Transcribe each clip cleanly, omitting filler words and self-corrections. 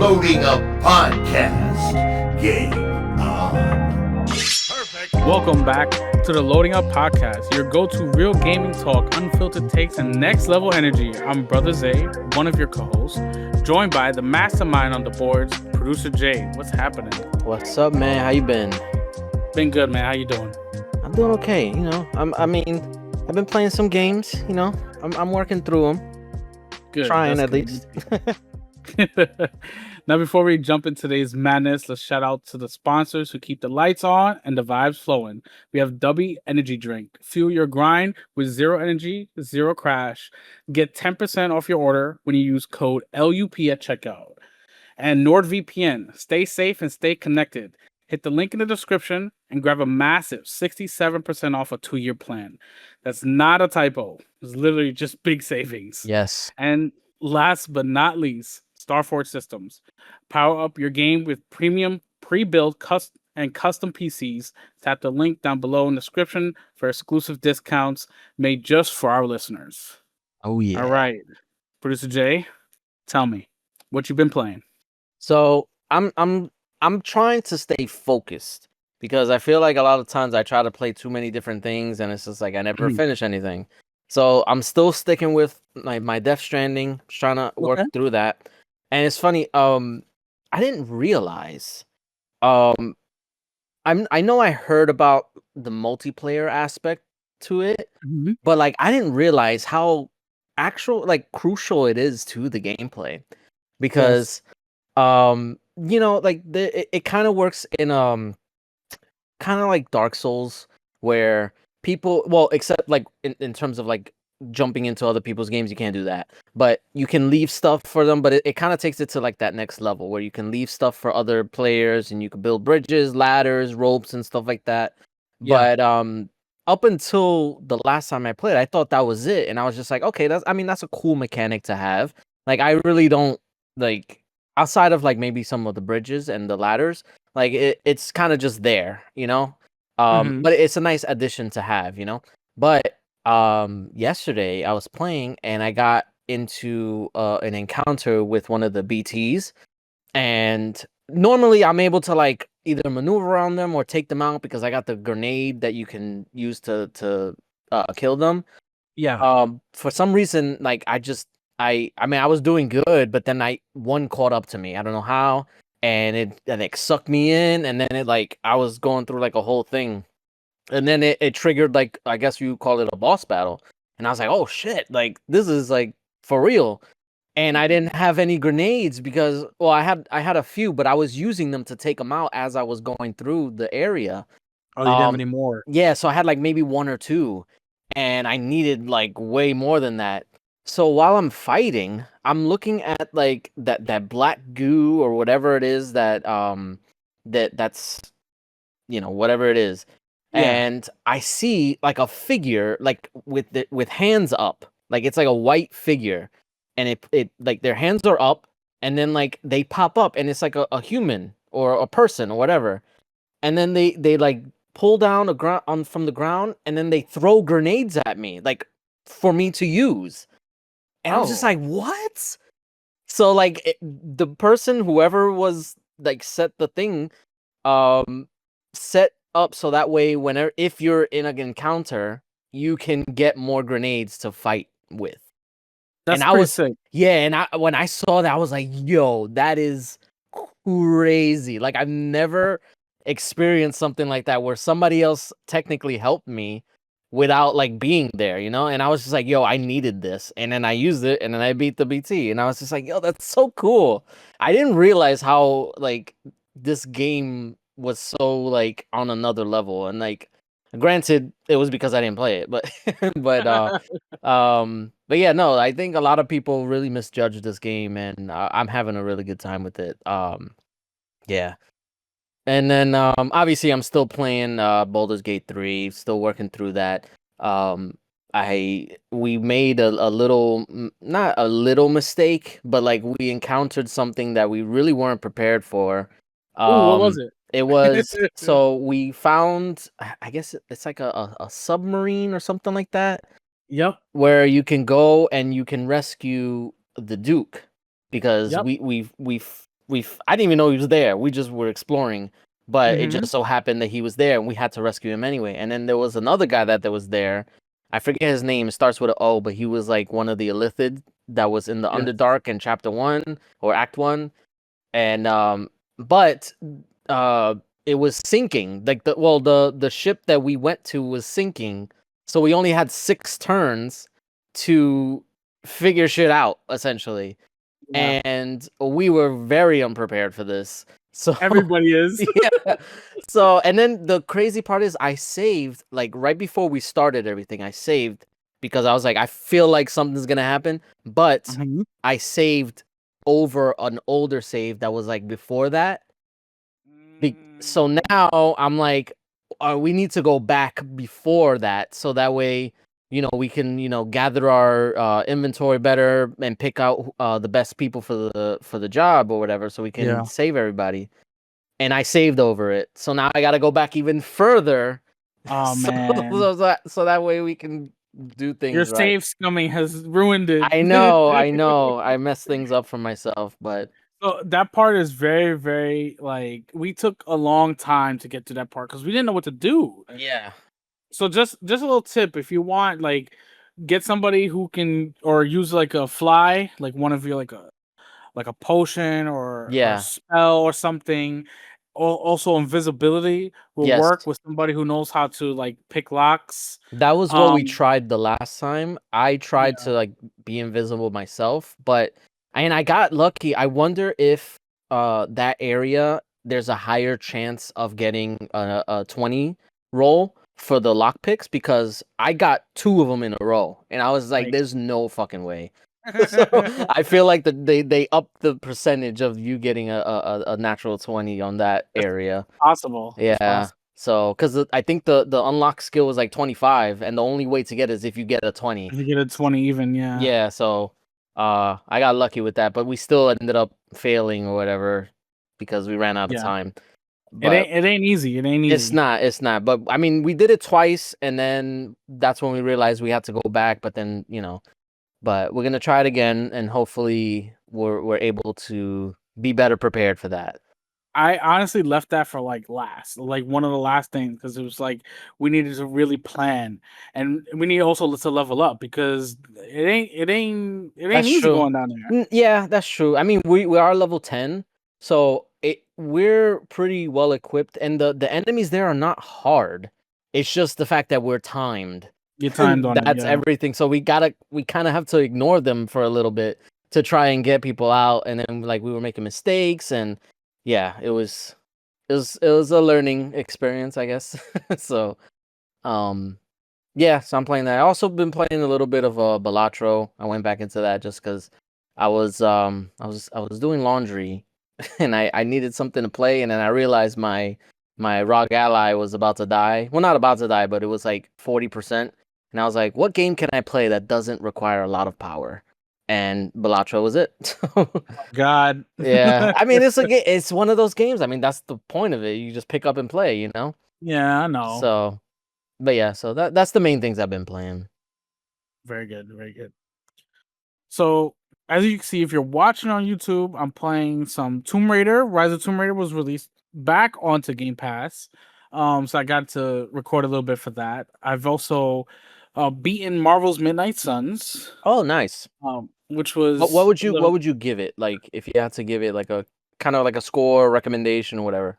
Loading Up Podcast. Game on. Perfect. Welcome back to the Loading Up Podcast, your go-to real gaming talk, unfiltered takes, and next level energy. I'm Brother Zay, one of your co-hosts, joined by the mastermind on the boards, Producer J. What's happening? What's up, man? How you been? Been good, man. How you doing? I'm doing okay. You know, I've been playing some games. You know, I'm working through them. Good. Trying at least. Now, before we jump into today's madness, let's shout out to the sponsors who keep the lights on and the vibes flowing. We have W Energy Drink. Fuel your grind with zero energy, zero crash. Get 10% off your order when you use code LUP at checkout. And NordVPN. Stay safe and stay connected. Hit the link in the description and grab a massive 67% off a 2-year plan. That's not a typo. It's literally just big savings. Yes. And last but not least, Starforge Systems. Power up your game with premium pre-built custom PCs. Tap the link down below in the description for exclusive discounts made just for our listeners. Oh yeah. All right, Producer J, tell me what you've been playing. So I'm trying to stay focused because I feel like a lot of times I try to play too many different things and it's just like I never finish anything. So I'm still sticking with my Death Stranding, trying to work through that. And it's funny, I didn't realize, I know I heard about the multiplayer aspect to it, but like I didn't realize how crucial it is to the gameplay, because you know, like it kind of works in kind of like Dark Souls, where people, well, except like in terms of like jumping into other people's games, you can't do that, but you can leave stuff for them. But it kind of takes it to like that next level where you can leave stuff for other players and you can build bridges, ladders, ropes, and stuff like that. But up until the last time I played, I thought that was it, and I was just like, okay, that's a cool mechanic to have. Like, I really don't like, outside of like maybe some of the bridges and the ladders, like it's kind of just there, you know. But it's a nice addition to have, you know. But yesterday I was playing and I got into an encounter with one of the BTs, and normally I'm able to like either maneuver around them or take them out because I got the grenade that you can use to kill them. For some reason, like I was doing good, but then one caught up to me. I don't know how, and it sucked me in, and then it like I was going through like a whole thing. And then it triggered, like, I guess you call it a boss battle. And I was like, oh shit, like this is like for real. And I didn't have any grenades because, well, I had a few, but I was using them to take them out as I was going through the area. Oh, you didn't have any more? Yeah, so I had like maybe one or two, and I needed like way more than that. So while I'm fighting, I'm looking at like that black goo or whatever it is that's, you know, whatever it is. And I see like a figure, like with hands up, like it's like a white figure, and it like their hands are up, and then like they pop up, and it's like a human or a person or whatever, and then they like pull down from the ground, and then they throw grenades at me, like for me to use, and I was just like, what? So like the person, whoever was like set the thing, set up so that way if you're in an encounter, you can get more grenades to fight with. That's and I was sick. Yeah, and when I saw that, I was like, yo, that is crazy. Like, I've never experienced something like that where somebody else technically helped me without like being there, you know. And I was just like, yo, I needed this, and then I used it, and then I beat the BT, and I was just like, yo, that's so cool. I didn't realize how like this game was so like on another level, and like, granted, it was because I didn't play it, but but yeah, no, I think a lot of people really misjudge this game, and I'm having a really good time with it. Yeah. And then obviously I'm still playing Baldur's Gate 3, still working through that. We made a little, not a little mistake, but like we encountered something that we really weren't prepared for. What was it? It was, so we found, I guess it's like a submarine or something like that. Yep. Where you can go and you can rescue the Duke, because we I didn't even know he was there. We just were exploring, but it Mhm. just so happened that he was there, and we had to rescue him anyway. And then there was another guy that was there. I forget his name. It starts with an O, but he was like one of the Illithid that was in the Yes. Underdark in Chapter 1 or Act 1. And but it was sinking. Like the ship that we went to was sinking, so we only had 6 turns to figure shit out essentially. Yeah. And we were very unprepared for this. So Everybody is. yeah. So and then the crazy part is I saved like right before we started everything. I saved because I was like I feel like something's going to happen, but Mhm. I saved over an older save that was like before that. So now I'm like we need to go back before that so that way we can gather our inventory better and pick out the best people for the job or whatever so we can Yeah. save everybody. And I saved over it, so now I got to go back even further. Oh so, man. so that way we can do things Your right. save scumming has ruined it. I know, I messed things up for myself, but So that part is very, very like we took a long time to get to that part because we didn't know what to do. yeah, So just a little tip, if you want, like, get somebody who can or use like a fly, like one of your like a potion or a yeah, spell or something. Also, invisibility will yes. work with somebody who knows how to like pick locks. That was what we Um, tried the last time. I tried yeah, to like be invisible myself, but and I got lucky. I wonder if that area there's a higher chance of getting a 20 roll for the lockpicks because I got 2 of them in a row and I was like nice. there's no fucking way. So I feel like they up the percentage of you getting a natural 20 on that area. Possible. It's Yeah. possible. So, because I think the unlock skill was like 25, and the only way to get it is if you get a 20. If you get a 20 even, yeah. Yeah. So, I got lucky with that, but we still ended up failing or whatever because we ran out of Yeah. time. But It ain't easy. It ain't it's easy. not. It's not. But I mean, we did it twice, and then that's when we realized we had to go back. But then but we're gonna try it again, and hopefully we're able to be better prepared for that. I honestly left that for like last, like one of the last things, because it was like we needed to really plan, and we need also to level up because it ain't That's easy true. going down there. Yeah, that's true. I mean, we are level 10, so we're pretty well equipped, and the enemies there are not hard. It's just the fact that we're timed. You timed on it, That's yeah. everything. So we kind of have to ignore them for a little bit to try and get people out, and then like we were making mistakes, and yeah, it was a learning experience, I guess. So, um. Yeah, so I'm playing that. I also been playing a little bit of Balatro. I went back into that just because I was doing laundry and I needed something to play, and then I realized my rock ally was about to die. Well, not about to die, but it was like 40%. And I was like, what game can I play that doesn't require a lot of power? And Balatro was it. God. Yeah, I mean it's one of those games. I mean that's the point of it. You just pick up and play, you know. Yeah, I know. So. But yeah, so that's the main things I've been playing. Very good, very good. So, as you can see, if you're watching on YouTube, I'm playing some Tomb Raider. Rise of Tomb Raider was released back onto Game Pass. So I got to record a little bit for that. I've also beaten Marvel's Midnight Suns, Oh, nice. which What was would you what would you give it? Like if you had to give it like a kind of like a score recommendation or whatever.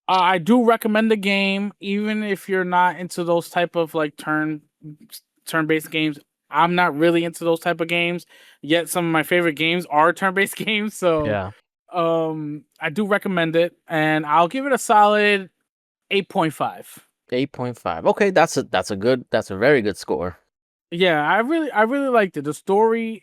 I do recommend the game, even if you're not into those type of like turn-based games. I'm not really into those type of games. Yet some of my favorite games are turn-based games. So Yeah. I do recommend it, and I'll give it a solid 8.5. 8.5. Okay, that's a very good score. Yeah, I really liked it. The story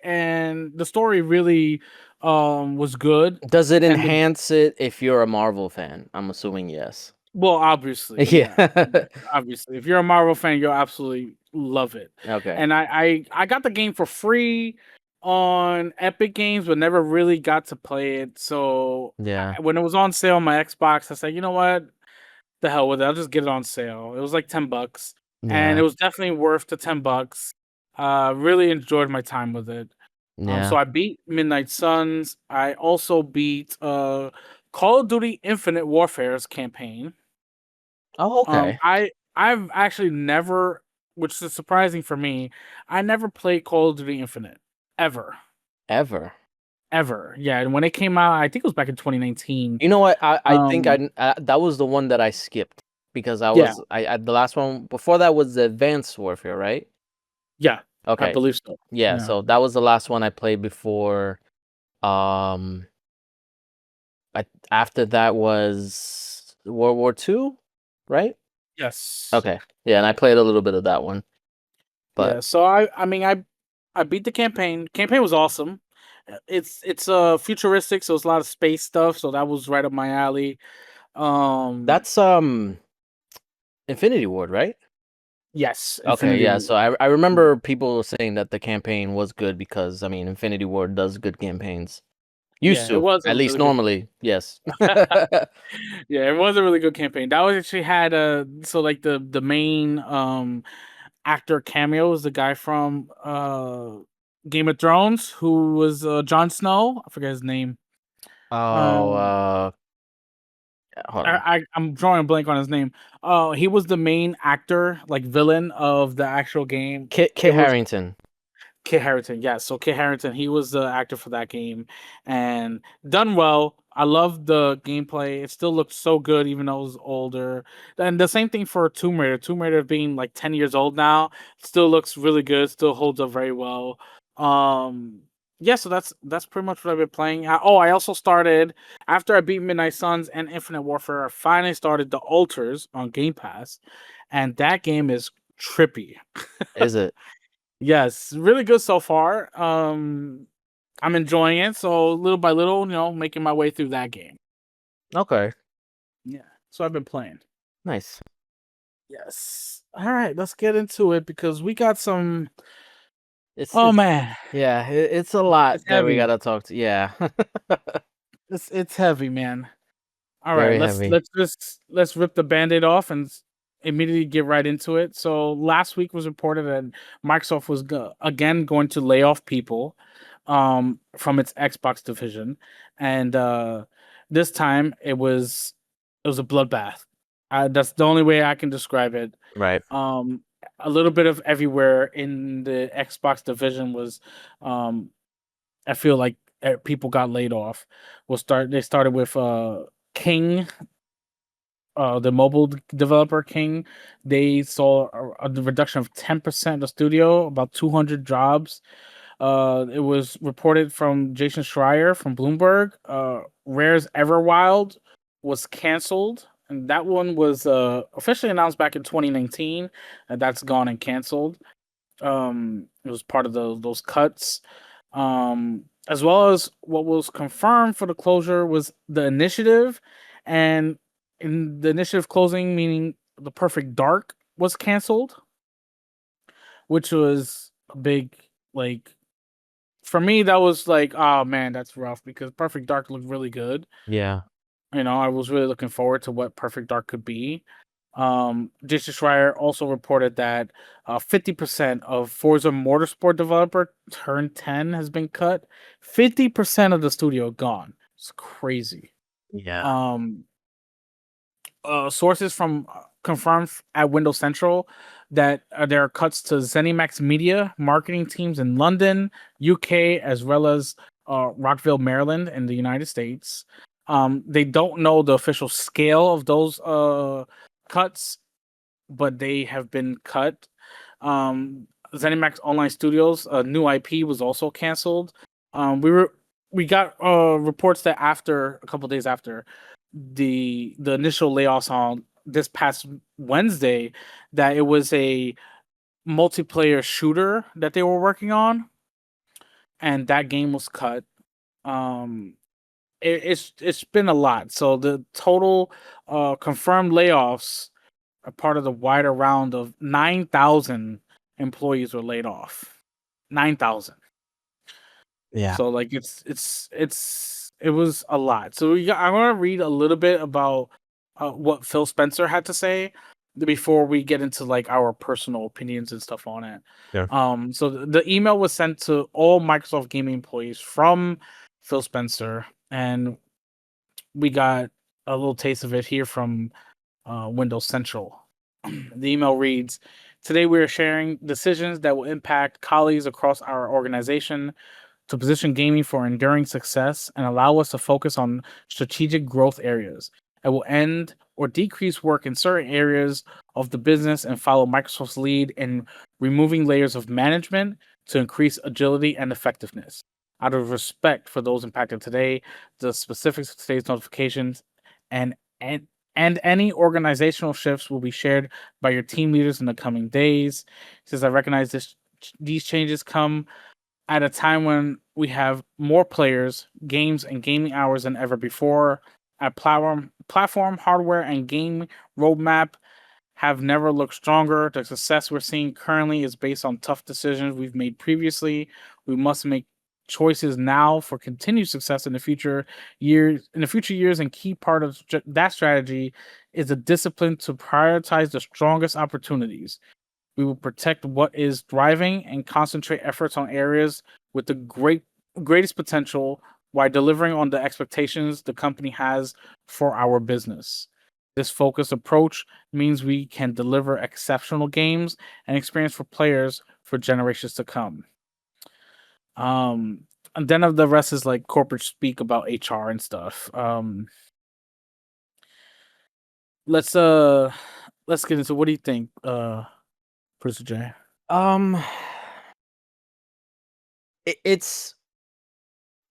really was good. Does it And enhance it if you're a Marvel fan? I'm assuming yes. well, obviously, yeah. Yeah. Obviously, if you're a Marvel fan, you'll absolutely love it. Okay. And I got the game for free on Epic Games, but never really got to play it. So Yeah. when it was on sale on my Xbox, I said, you know what, the hell with it. I'll just get it on sale. It was like $10, and Yeah. it was definitely worth the $10. Really enjoyed my time with it. Yeah. So I beat Midnight Suns. I also beat Call of Duty Infinite Warfare's campaign. Oh, okay. I've actually never, which is surprising for me, I never played Call of Duty Infinite ever. Ever. Ever. Yeah, and when it came out, I think it was back in 2019. You know what? I think Um, that was the one that I skipped because yeah, I the last one before that was the Advanced Warfare, right? yeah, I Okay. believe so. Yeah, Yeah. so that was the last one I played before. Um, after that was World War II, right? Yes. Okay. Yeah, and I played a little bit of that one. But Yeah. So I mean I beat the campaign. Campaign was awesome. It's futuristic, so it's a lot of space stuff. So that was right up my alley. Um, that's Infinity Ward, right? yes, Okay, Infinity yeah. War. So I remember people saying that the campaign was good because I mean Infinity Ward does good campaigns. Used Yeah, it to, was a at least really good. normally, yes. Yeah, it was a really good campaign. That was actually had so like the main actor cameo is the guy from Game of Thrones who was Jon Snow. I forget his name. Oh, Um hold on. I'm drawing a blank on his name. He was the main actor, like villain of the actual game. It Kit was Harington. Kit Harington, yes. So Kit Harington, he was the actor for that game, and done well. I love the gameplay. It still looks so good, even though it was older. And the same thing for Tomb Raider. Tomb Raider being like 10 years old now, still looks really good. Still holds up very well. Um, yeah. So that's pretty much what I've been playing. I also started after I beat Midnight Suns and Infinite Warfare. I finally started the Alters on Game Pass, and that game is trippy. Is it? Yes, really good so far. I'm enjoying it. So little by little, making my way through that game. Okay. Yeah. So I've been playing. Nice. Yes. All right, let's get into it because we got some. It's Oh it's man, yeah, it's a lot it's that we heavy. gotta talk to. Yeah. It's heavy, man. All right, Very let's heavy. let's just let's rip the band-aid off and immediately get right into it. So last week was reported that Microsoft was again going to lay off people from its Xbox division, and this time it was a bloodbath. That's the only way I can describe it. Right. Um, a little bit of everywhere in the Xbox division was um I feel like people got laid off. They started with King, the mobile developer King. They saw a reduction of 10% of the studio, about 200 jobs. It was reported from Jason Schreier from Bloomberg. Rare's Everwild was canceled, and that one was officially announced back in 2019, and that's gone and canceled. It was part of those cuts. As well as what was confirmed for the closure was the initiative, and in the initiative closing, meaning the Perfect Dark was canceled, which was a big like for me. That was like, oh man, that's rough because Perfect Dark looked really good. Yeah. I was really looking forward to what Perfect Dark could be. Jason Schreier also reported that 50% of Forza Motorsport developer Turn 10 has been cut. 50% of the studio gone. It's crazy. Yeah. Um, Sources from confirmed at Windows Central that there are cuts to ZeniMax Media marketing teams in London, UK, as well as Rockville, Maryland, in the United States. They don't know the official scale of those cuts, but they have been cut. ZeniMax Online Studios, a new IP, was also canceled. We got reports that after a couple days after the initial layoffs on this past Wednesday, that it was a multiplayer shooter that they were working on, and that game was cut. Um, it's been a lot. So the total confirmed layoffs are part of the wider round of 9,000 employees were laid off. 9,000. Yeah. So like it was a lot. So I'm gonna read a little bit about what Phil Spencer had to say. before we get into like our personal opinions and stuff on it. Yeah. So the email was sent to all Microsoft gaming employees from Phil Spencer, and we got a little taste of it here from Windows Central. The email reads, "Today we are sharing decisions that will impact colleagues across our organization to position gaming for enduring success and allow us to focus on strategic growth areas. It will end or decrease work in certain areas of the business and follow Microsoft's lead in removing layers of management to increase agility and effectiveness. Out of respect for those impacted today, the specifics of today's notifications and any organizational shifts will be shared by your team leaders in the coming days. Since I recognize these changes come at a time when we have more players, games, and gaming hours than ever before. Our platform, hardware, and game roadmap have never looked stronger. The success we're seeing currently is based on tough decisions we've made previously. We must make choices now for continued success in the future years. And key part of that strategy is a discipline to prioritize the strongest opportunities. We will protect what is thriving and concentrate efforts on areas with the greatest potential while delivering on the expectations the company has for our business. This focused approach means we can deliver exceptional games and experience for players for generations to come." And then the rest is like corporate speak about HR and stuff. Let's get into, what do you think, Producer J?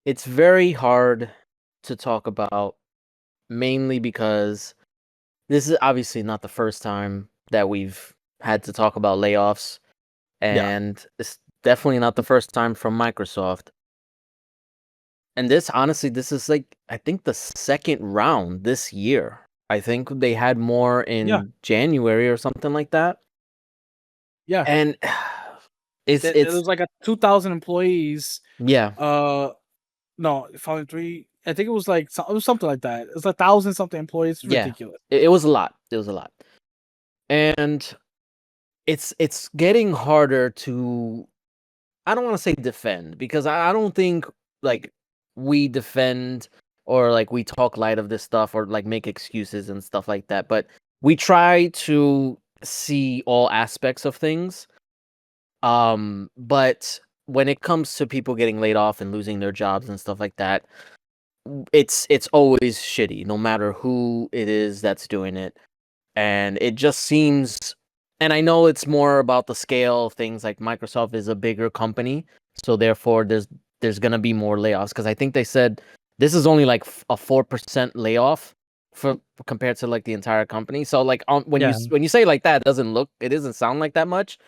It's very hard to talk about, mainly because this is obviously not the first time that we've had to talk about layoffs, and it's definitely not the first time from Microsoft. And this is like, I think, the second round this year. I think they had more in January or something like that. Yeah. And it was like 2,000 employees. Yeah. No, following 3. I think it was like it was something like that. It's 1,000 something employees. It's ridiculous. It was a lot. It was a lot. And it's getting harder to, I don't want to say defend, because I don't think like we defend or like we talk light of this stuff or like make excuses and stuff like that, but we try to see all aspects of things. But when it comes to people getting laid off and losing their jobs and stuff like that, it's always shitty, no matter who it is that's doing it. And it just seems, and I know it's more about the scale of things, like Microsoft is a bigger company, so therefore there's gonna be more layoffs, because I think they said this is only like a 4% layoff for compared to like the entire company. So like when you say like that, it doesn't sound like that much,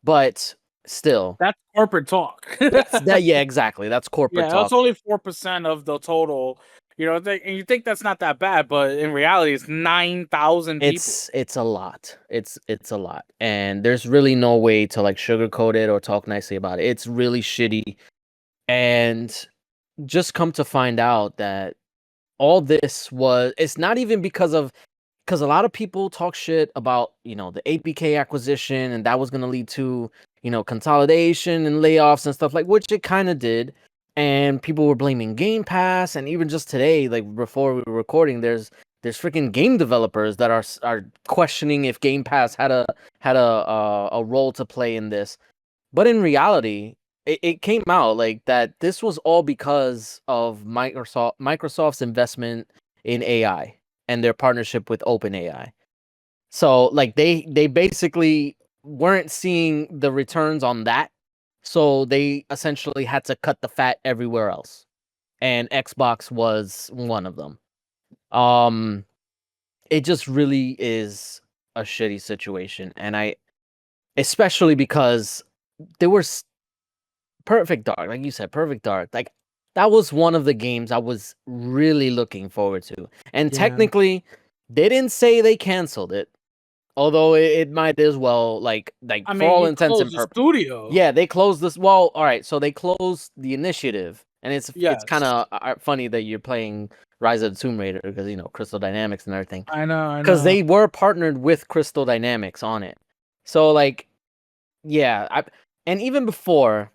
but still, that's corporate talk. Yeah, exactly. That's corporate talk. That's only 4% of the total. You know, and you think that's not that bad, but in reality, it's 9,000 people. It's a lot. It's a lot, and there's really no way to like sugarcoat it or talk nicely about it. It's really shitty, and just come to find out that all this it's not even because a lot of people talk shit about, the APK acquisition, and that was going to lead to, consolidation and layoffs and stuff, like, which it kind of did. And people were blaming Game Pass, and even just today, like before we were recording, there's freaking game developers that are questioning if Game Pass had a role to play in this. But in reality, it came out like that this was all because of Microsoft's investment in AI and their partnership with OpenAI. So like they basically weren't seeing the returns on that. So they essentially had to cut the fat everywhere else. And Xbox was one of them. It just really is a shitty situation. And especially because there was Perfect Dark, like you said, Perfect Dark. Like that was one of the games I was really looking forward to. And technically, they didn't say they canceled it. Although it might as well, like for all intents and purposes. Studio. Yeah, they closed this. Well, all right. So they closed the initiative, and it's kind of funny that you're playing Rise of the Tomb Raider because Crystal Dynamics and everything. I know. Because they were partnered with Crystal Dynamics on it. So like, yeah, and even before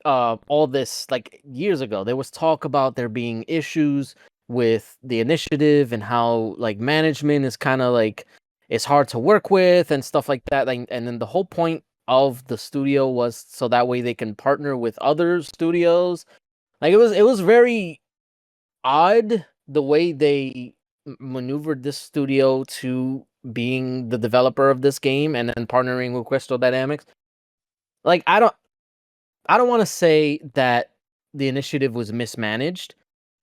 all this, like years ago, there was talk about there being issues with the initiative and how like management is kind of like it's hard to work with and stuff like that. Like, and then the whole point of the studio was so that way they can partner with other studios. Like it was very odd the way they maneuvered this studio to being the developer of this game and then partnering with Crystal Dynamics. Like I don't want to say that the initiative was mismanaged.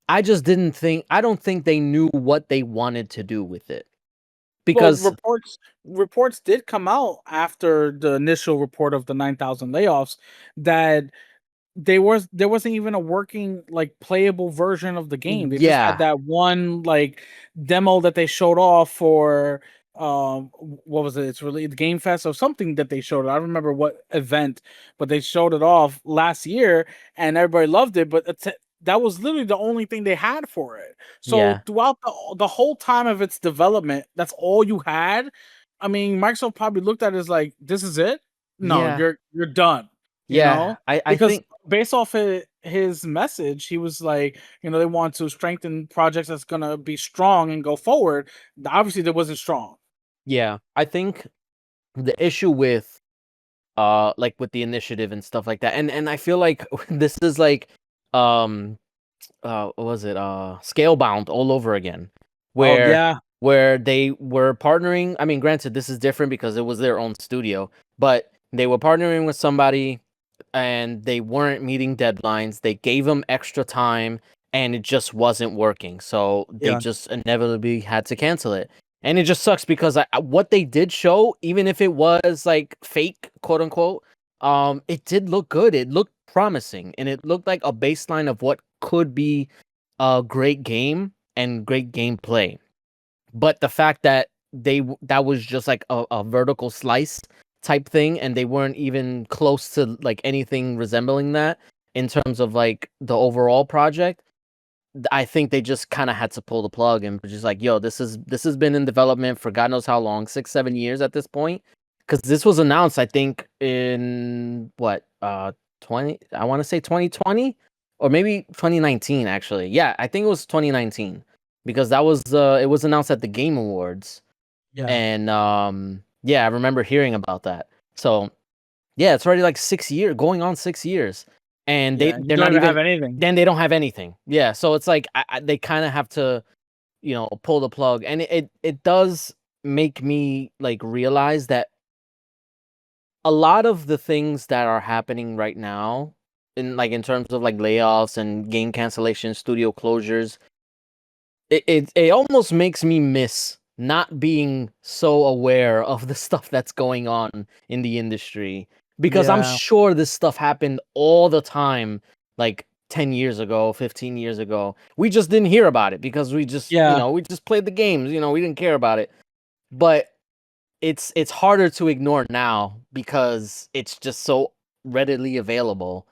I don't think they knew what they wanted to do with it. Because reports did come out after the initial report of the 9,000 layoffs that there wasn't even a working like playable version of the game. They just had that one like demo that they showed off for what was it? It's really the Game Fest or something that they showed. I don't remember what event, but they showed it off last year and everybody loved it. But that was literally the only thing they had for it. So throughout the whole time of its development, that's all you had. I mean, Microsoft probably looked at it as like, this is it. No, you're done. You know? I think based off of his message, he was like, they want to strengthen projects that's gonna be strong and go forward. Obviously, that wasn't strong. Yeah, I think the issue with like with the initiative and stuff like that, and I feel like this is like what was it Scalebound all over again, where they were partnering. I mean, granted, this is different because it was their own studio, but they were partnering with somebody and they weren't meeting deadlines. They gave them extra time and it just wasn't working. So they just inevitably had to cancel it. And it just sucks because what they did show, even if it was like fake, quote unquote, it did look good. It looked promising and it looked like a baseline of what could be a great game and great gameplay. But the fact that that was just like a vertical slice type thing and they weren't even close to like anything resembling that in terms of like the overall project, I think they just kind of had to pull the plug and just like, yo, this has been in development for God knows how long, 6-7 years at this point, because this was announced I think in what 20 I want to say 2020 or maybe 2019 actually. Yeah, I think it was 2019 because that was it was announced at the Game Awards. And yeah, I remember hearing about that. So yeah, it's already like 6 years, going on 6 years, and they're not even have anything. Then they don't have anything. Yeah, so it's like they kind of have to, pull the plug, and it does make me like realize that a lot of the things that are happening right now, in terms of like layoffs and game cancellations, studio closures, it almost makes me miss not being so aware of the stuff that's going on in the industry, because I'm sure this stuff happened all the time like 10 years ago, 15 years ago. We just didn't hear about it because we just we just played the games, we didn't care about it. But it's harder to ignore now because it's just so readily available.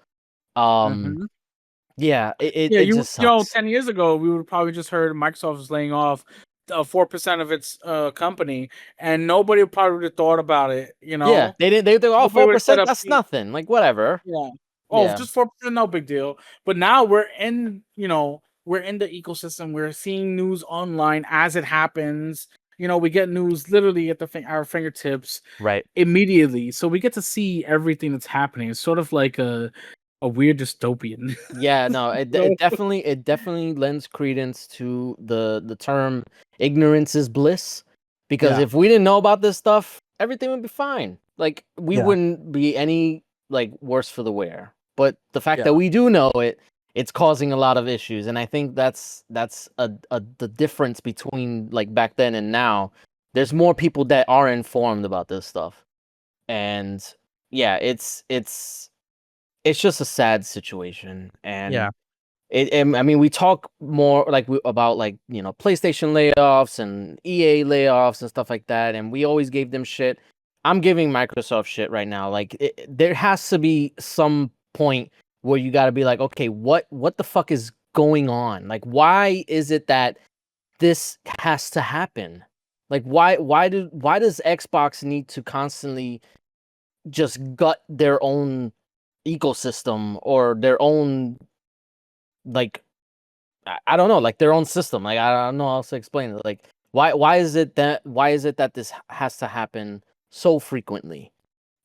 Yeah, it just sucks. 10 years ago, we would probably just heard Microsoft was laying off 4% of its company, and nobody probably would have thought about it. Yeah, they didn't. They 4%. That's nothing. Like whatever. Yeah. Just 4%, no big deal. But now we're in the ecosystem. We're seeing news online as it happens. We get news literally at our fingertips, right, immediately. So we get to see everything that's happening. It's sort of like a weird dystopian. Yeah, no, it definitely lends credence to the term ignorance is bliss, because if we didn't know about this stuff, everything would be fine. Like we wouldn't be any like worse for the wear. But the fact that we do know it, it's causing a lot of issues, and I think that's the difference between like back then and now. There's more people that are informed about this stuff, and yeah, it's just a sad situation. And I mean, we talk more like about like PlayStation layoffs and EA layoffs and stuff like that, and we always gave them shit. I'm giving Microsoft shit right now. Like there has to be some point where you got to be like, okay, what the fuck is going on? Like, why is it that this has to happen? Like, why does Xbox need to constantly just gut their own ecosystem or their own, like, I don't know, like their own system? Like, I don't know how else to explain it. Like, why is it that this has to happen so frequently?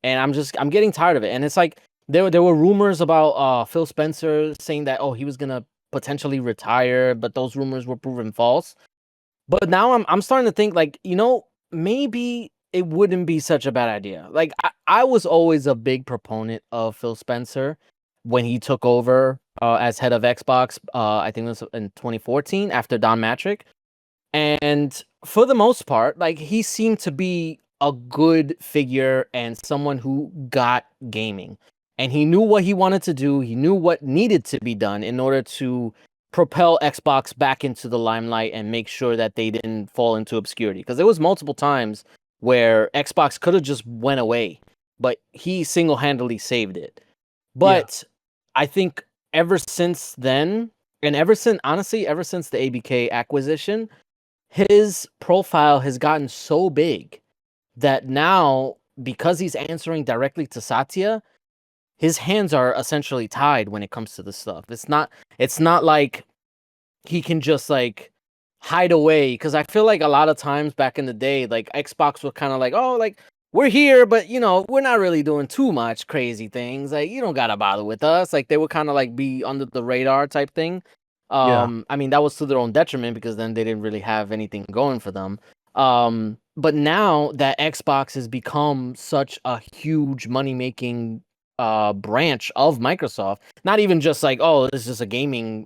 And I'm getting tired of it. And it's like there were rumors about Phil Spencer saying that, oh, he was gonna potentially retire, but those rumors were proven false. But now I'm starting to think, like, maybe it wouldn't be such a bad idea. Like, I was always a big proponent of Phil Spencer when he took over as head of Xbox. I think it was in 2014 after Don Matrick. And for the most part, like, he seemed to be a good figure and someone who got gaming. And he knew what he wanted to do. He knew what needed to be done in order to propel Xbox back into the limelight and make sure that they didn't fall into obscurity. Because there was multiple times where Xbox could have just went away, but he single-handedly saved it. But I think ever since then, and ever since the ABK acquisition, his profile has gotten so big that now, because he's answering directly to Satya, his hands are essentially tied when it comes to this stuff. It's not like he can just like hide away, because I feel like a lot of times back in the day, like, Xbox was kind of like, oh, like, we're here, but we're not really doing too much crazy things. Like, you don't gotta bother with us. Like, they would kind of like be under the radar type thing. I mean, that was to their own detriment because then they didn't really have anything going for them. But now that Xbox has become such a huge money making branch of Microsoft, not even just like, oh, this is just a gaming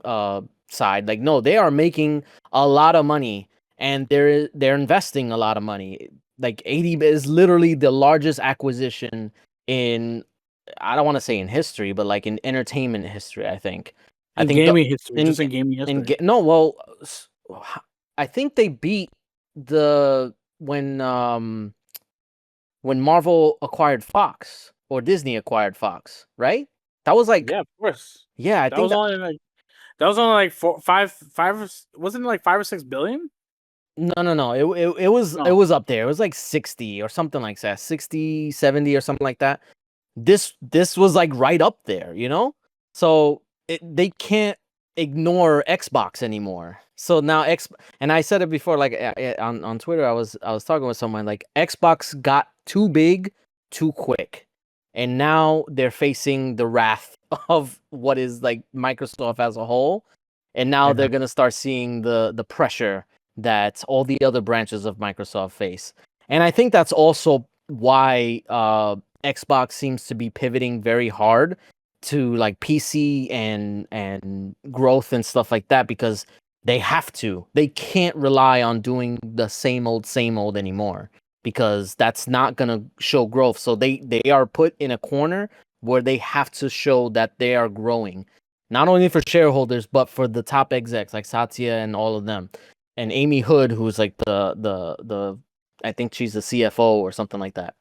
side. Like, no, they are making a lot of money and they're investing a lot of money. Like, 80 is literally the largest acquisition in, I don't want to say in history, but like in entertainment history, I think. In gaming history, just in gaming history. No, well, I think they beat the when Marvel acquired Fox or Disney acquired Fox, right? That was like, Yeah, of course. yeah, I That think was only like wasn't it like 5 or 6 billion? no. It was No. it was up there. It was like 60 or something like that. 60, 70 or something like that. This was like right up there, So they can't ignore Xbox anymore. So now and I said it before, like, on Twitter, I was talking with someone, like, Xbox got too big too quick, and now they're facing the wrath of what is like Microsoft as a whole, and now they're gonna start seeing the pressure that all the other branches of Microsoft face, and I think that's also why Xbox seems to be pivoting very hard to like PC and growth and stuff like that, because they have to. They can't rely on doing the same old anymore, because that's not going to show growth. So they are put in a corner where they have to show that they are growing, not only for shareholders but for the top execs like Satya and all of them, and Amy Hood, who's like the I think she's the CFO or something like that.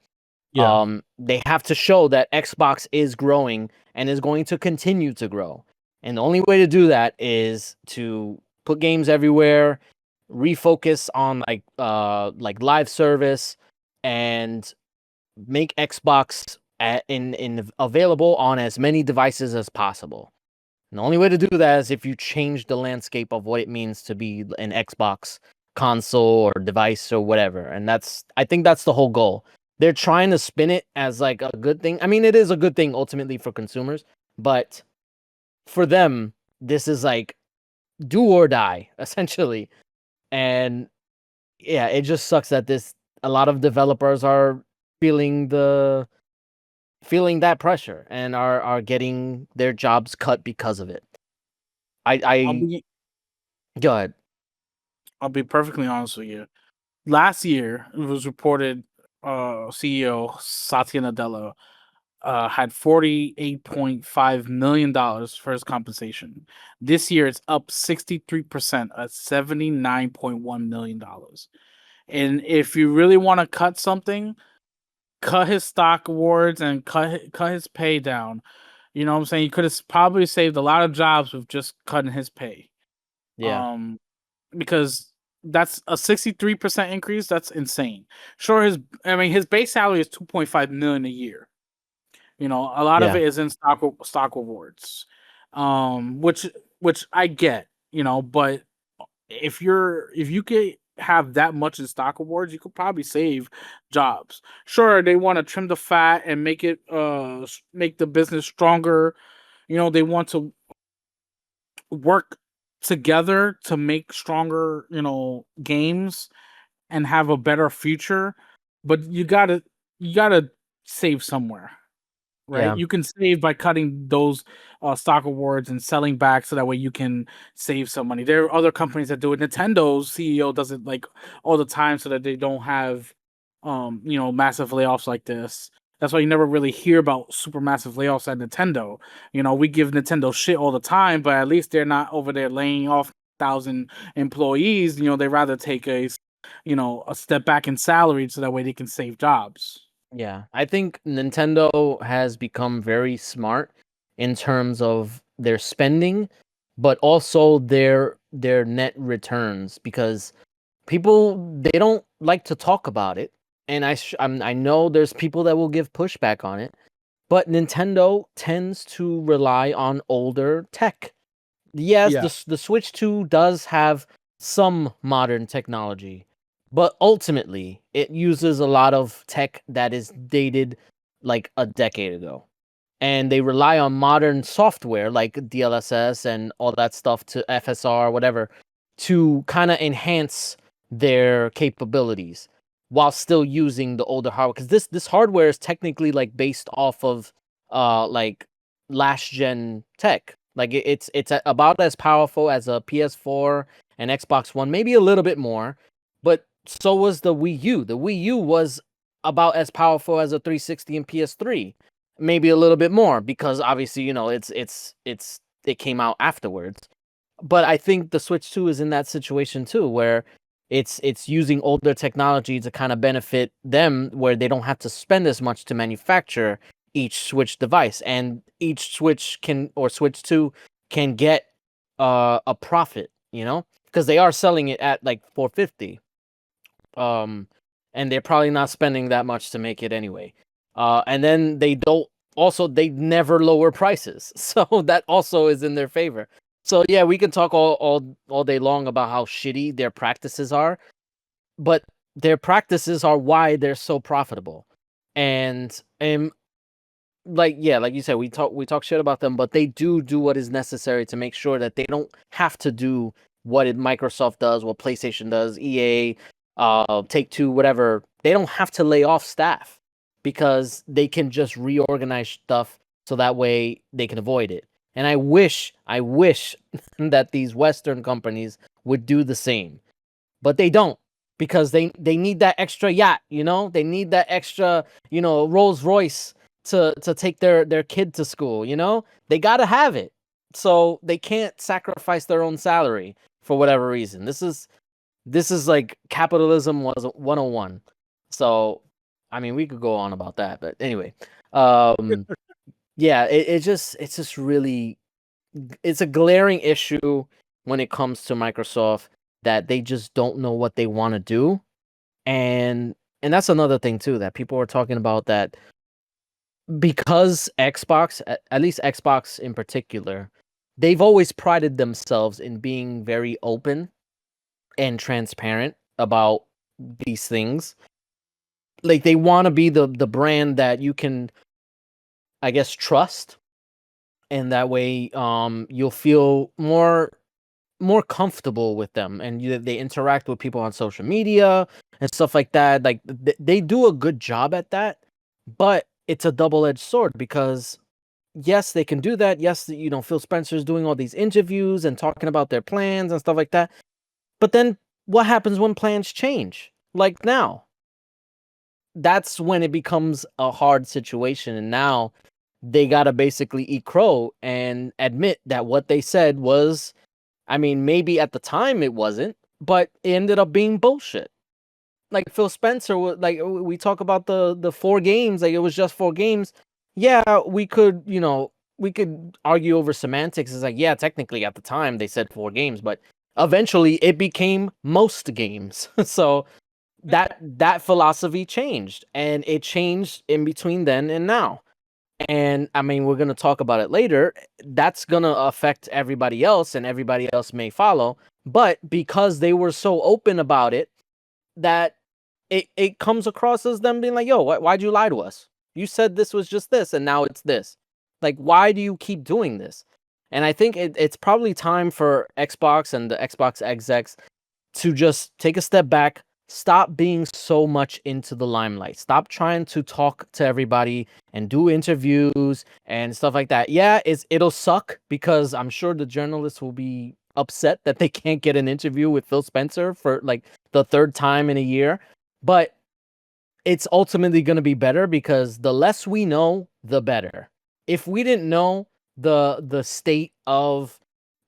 They have to show that Xbox is growing and is going to continue to grow. And the only way to do that is to put games everywhere, refocus on like live service, and make Xbox in available on as many devices as possible. And the only way to do that is if you change the landscape of what it means to be an Xbox console or device or whatever. And I think that's the whole goal. They're trying to spin it as like a good thing. I mean, it is a good thing ultimately for consumers, but for them, this is like do or die, essentially. And yeah, it just sucks that a lot of developers are feeling that pressure and are getting their jobs cut because of it. Go ahead. I'll be perfectly honest with you. Last year, it was reported CEO Satya Nadella had $48.5 million for his compensation. This year, it's up 63% at $79.1 million. And if you really want to cut something, cut his stock awards and cut his pay down. You know what I'm saying? He could have probably saved a lot of jobs with just cutting his pay. Yeah. Because that's a 63% increase. That's insane. Sure, his base salary is 2.5 million a year. You know, a lot of Yeah. it is in stock rewards, which I get. You know, but if you could have that much in stock awards, you could probably save jobs. Sure, they want to trim the fat and make it make the business stronger. You know, they want to work together to make stronger, games and have a better future. But you gotta save somewhere, right? Yeah. You can save by cutting those stock awards and selling back, so that way you can save some money. There are other companies that do it. Nintendo's CEO does it like all the time, so that they don't have massive layoffs like this. That's why you never really hear about super massive layoffs at Nintendo. You know, we give Nintendo shit all the time, but at least they're not over there laying off 1,000 employees. You know, they rather take a step back in salary, so that way they can save jobs. Yeah, I think Nintendo has become very smart in terms of their spending, but also their net returns, because people, they don't like to talk about it, and I know there's people that will give pushback on it, but Nintendo tends to rely on older tech. Yes, Yeah. the Switch 2 does have some modern technology, but ultimately it uses a lot of tech that is dated like a decade ago. And they rely on modern software like DLSS and all that stuff, to FSR, whatever, to kind of enhance their capabilities while still using the older hardware, because this hardware is technically like based off of like last gen tech. Like about as powerful as a PS4 and Xbox One, maybe a little bit more, but so was the Wii U. The Wii U was about as powerful as a 360 and PS3, maybe a little bit more, because obviously, it came out afterwards. But I think the Switch 2 is in that situation too, where it's using older technology to kind of benefit them, where they don't have to spend as much to manufacture each Switch device, and each Switch Switch 2 can get a profit, because they are selling it at like 450. And they're probably not spending that much to make it anyway. And then they never lower prices. So that also is in their favor. So yeah, we can talk all day long about how shitty their practices are, but their practices are why they're so profitable. And like you said, we talk shit about them, but they do what is necessary to make sure that they don't have to do what Microsoft does, what PlayStation does, EA, Take-Two, whatever. They don't have to lay off staff, because they can just reorganize stuff so that way they can avoid it. And I wish that these Western companies would do the same, but they don't, because they need that extra yacht, they need that extra, Rolls Royce to take their kid to school, they gotta have it, so they can't sacrifice their own salary for whatever reason. This is like capitalism was 101. So I mean, we could go on about that, but anyway, yeah, it's just really, it's a glaring issue when it comes to Microsoft, that they just don't know what they want to do. And that's another thing too, that people are talking about, that because Xbox, at least Xbox in particular, they've always prided themselves in being very open and transparent about these things. Like, they want to be the brand that you can, I guess, trust, and that way you'll feel more comfortable with them, and they interact with people on social media and stuff like that. Like, they do a good job at that, but it's a double-edged sword, because yes, they can do that. Yes, Phil Spencer's doing all these interviews and talking about their plans and stuff like that. But then what happens when plans change? Like now, that's when it becomes a hard situation. And now they got to basically eat crow and admit that what they said was, I mean, maybe at the time it wasn't, but it ended up being bullshit. Like Phil Spencer, like we talk about the 4 games, like it was just 4 games. Yeah, we could, could argue over semantics. It's like, yeah, technically at the time they said 4 games, but eventually it became most games. So that philosophy changed, and it changed in between then and now. And I mean, we're gonna talk about it later. That's gonna affect everybody else, and everybody else may follow. But because they were so open about it, that it comes across as them being like, "Yo, why'd you lie to us? You said this was just this, and now it's this. Like, why do you keep doing this?" And I think it's probably time for Xbox and the Xbox execs to just take a step back, stop being so much into the limelight, stop trying to talk to everybody and do interviews and stuff like that. Yeah, it'll suck because I'm sure the journalists will be upset that they can't get an interview with Phil Spencer for like the 3rd time in a year, but it's ultimately going to be better because the less we know, the better. If we didn't know the state of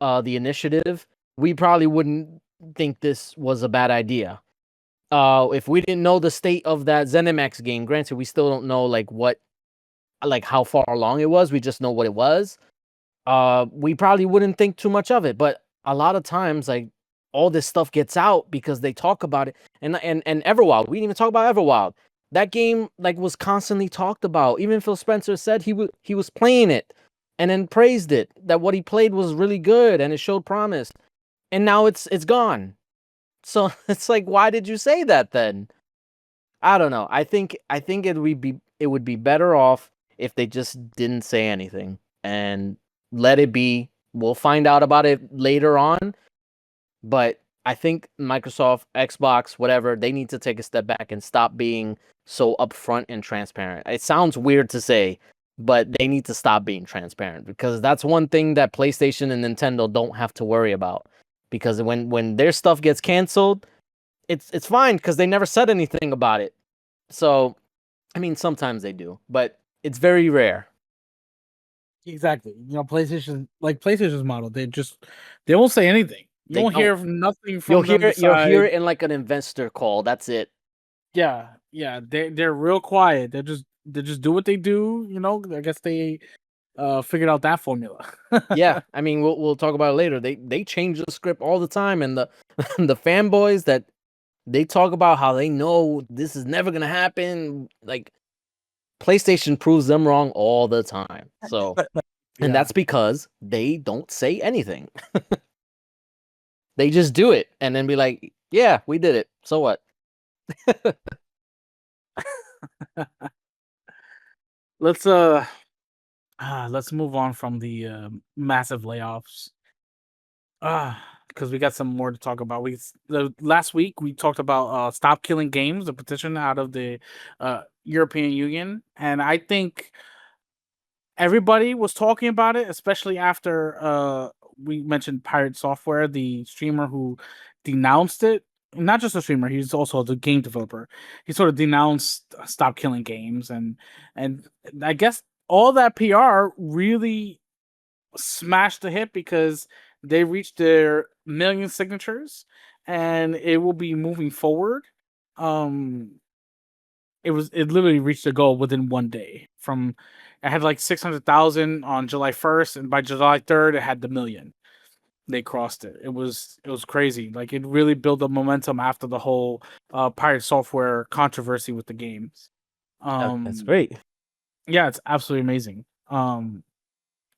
the initiative, we probably wouldn't think this was a bad idea. If we didn't know the state of that ZeniMax game, granted, we still don't know like how far along it was. We just know what it was. We probably wouldn't think too much of it. But a lot of times, like all this stuff gets out because they talk about it. And Everwild, we didn't even talk about Everwild. That game like was constantly talked about. Even Phil Spencer said he was playing it and then praised it, that what he played was really good and it showed promise. And now it's gone. So it's like, why did you say that then? I don't know. I think it would be better off if they just didn't say anything and let it be. We'll find out about it later on. But I think Microsoft, Xbox, whatever, they need to take a step back and stop being so upfront and transparent. It sounds weird to say, but they need to stop being transparent because that's one thing that PlayStation and Nintendo don't have to worry about. Because when their stuff gets canceled, it's fine because they never said anything about it. So, I mean, sometimes they do, but it's very rare. Exactly. You know, PlayStation's model, they won't say anything. You They won't don't. hear nothing from them You'll hear besides, it in like an investor call. That's it. yeah, yeah. They're real quiet. They just do what they do. You know, I guess they figured out that formula. Yeah, I mean, we'll talk about it later. They change the script all the time, and the the fanboys that they talk about how they know this is never gonna happen. Like PlayStation proves them wrong all the time. So, and Yeah. that's because they don't say anything. They just do it and then be like, "Yeah, we did it. So what?" Let's let's move on from the massive layoffs. Because we got some more to talk about. Last week we talked about Stop Killing Games, the petition out of the European Union, and I think everybody was talking about it, especially after we mentioned Pirate Software, the streamer who denounced it. Not just a streamer, he's also the game developer. He sort of denounced Stop Killing Games, and I guess all that PR really smashed the hit because they reached their million signatures and it will be moving forward. It literally reached the goal within 1 day. From it had like 600,000 on July 1st, and by July 3rd it had the million. They crossed it. It was crazy. Like it really built up momentum after the whole Pirate Software controversy with the games. That's great. Yeah, it's absolutely amazing.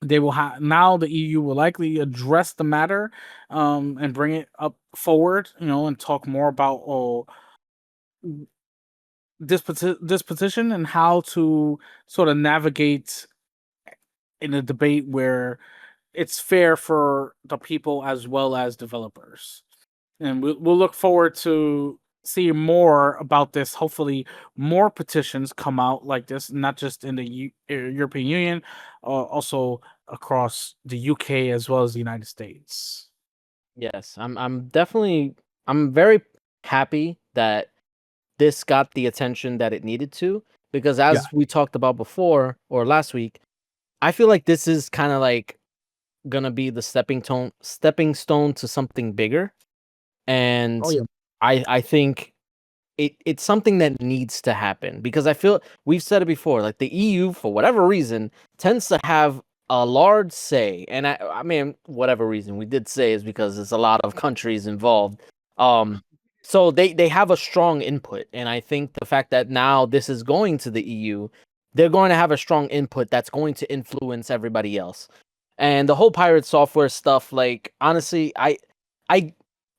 They will have now the EU will likely address the matter and bring it up forward, you know, and talk more about this petition and how to sort of navigate in a debate where it's fair for the people as well as developers. And we'll look forward to seeing more about this. Hopefully, more petitions come out like this, not just in the European Union, also across the UK as well as the United States. Yes, I'm very happy that this got the attention that it needed to, because as we talked about before or last week, I feel like this is kind of like gonna be the stepping stone to something bigger. And Oh yeah, I think it's something that needs to happen, because I feel we've said it before, like the EU for whatever reason tends to have a large say, and I mean, whatever reason we did say is because there's a lot of countries involved. So they have a strong input, and I think the fact that now this is going to the EU, they're going to have a strong input that's going to influence everybody else. And the whole pirate software stuff, like honestly, I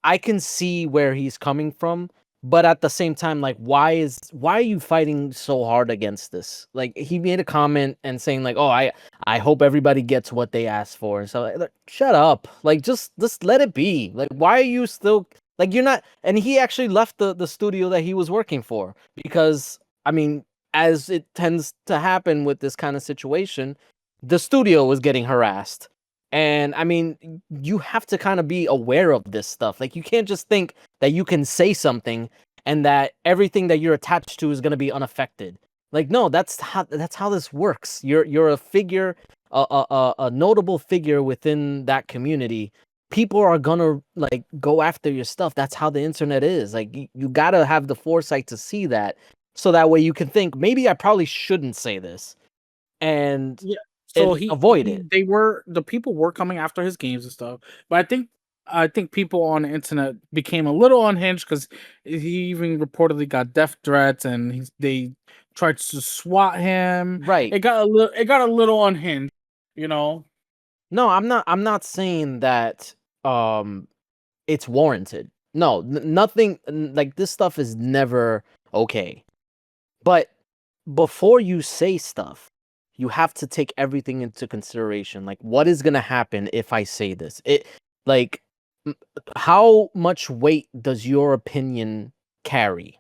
I can see where he's coming from, but at the same time, like, why are you fighting so hard against this? Like, he made a comment and saying like, "Oh, I hope everybody gets what they asked for." So, like, shut up. Like, just let it be. Like, why are you still like you're not? And he actually left the studio that he was working for because I mean, as it tends to happen with this kind of situation, the studio was getting harassed. And I mean, you have to kind of be aware of this stuff. Like, you can't just think that you can say something and that everything that you're attached to is going to be unaffected. Like, no, that's how this works. You're a figure, a notable figure within that community. People are gonna like go after your stuff. That's how the internet is. Like, you gotta have the foresight to see that, so that way you can think maybe I probably shouldn't say this and Yeah. So avoid it. the people were coming after his games and stuff, but I think people on the internet became a little unhinged because he even reportedly got death threats and they tried to swat him. Right. It got a little unhinged, you know. No, I'm not saying that it's warranted. No, nothing like this stuff is never okay. But before you say stuff, you have to take everything into consideration. Like, what is going to happen if I say this? Like m- how much weight does your opinion carry?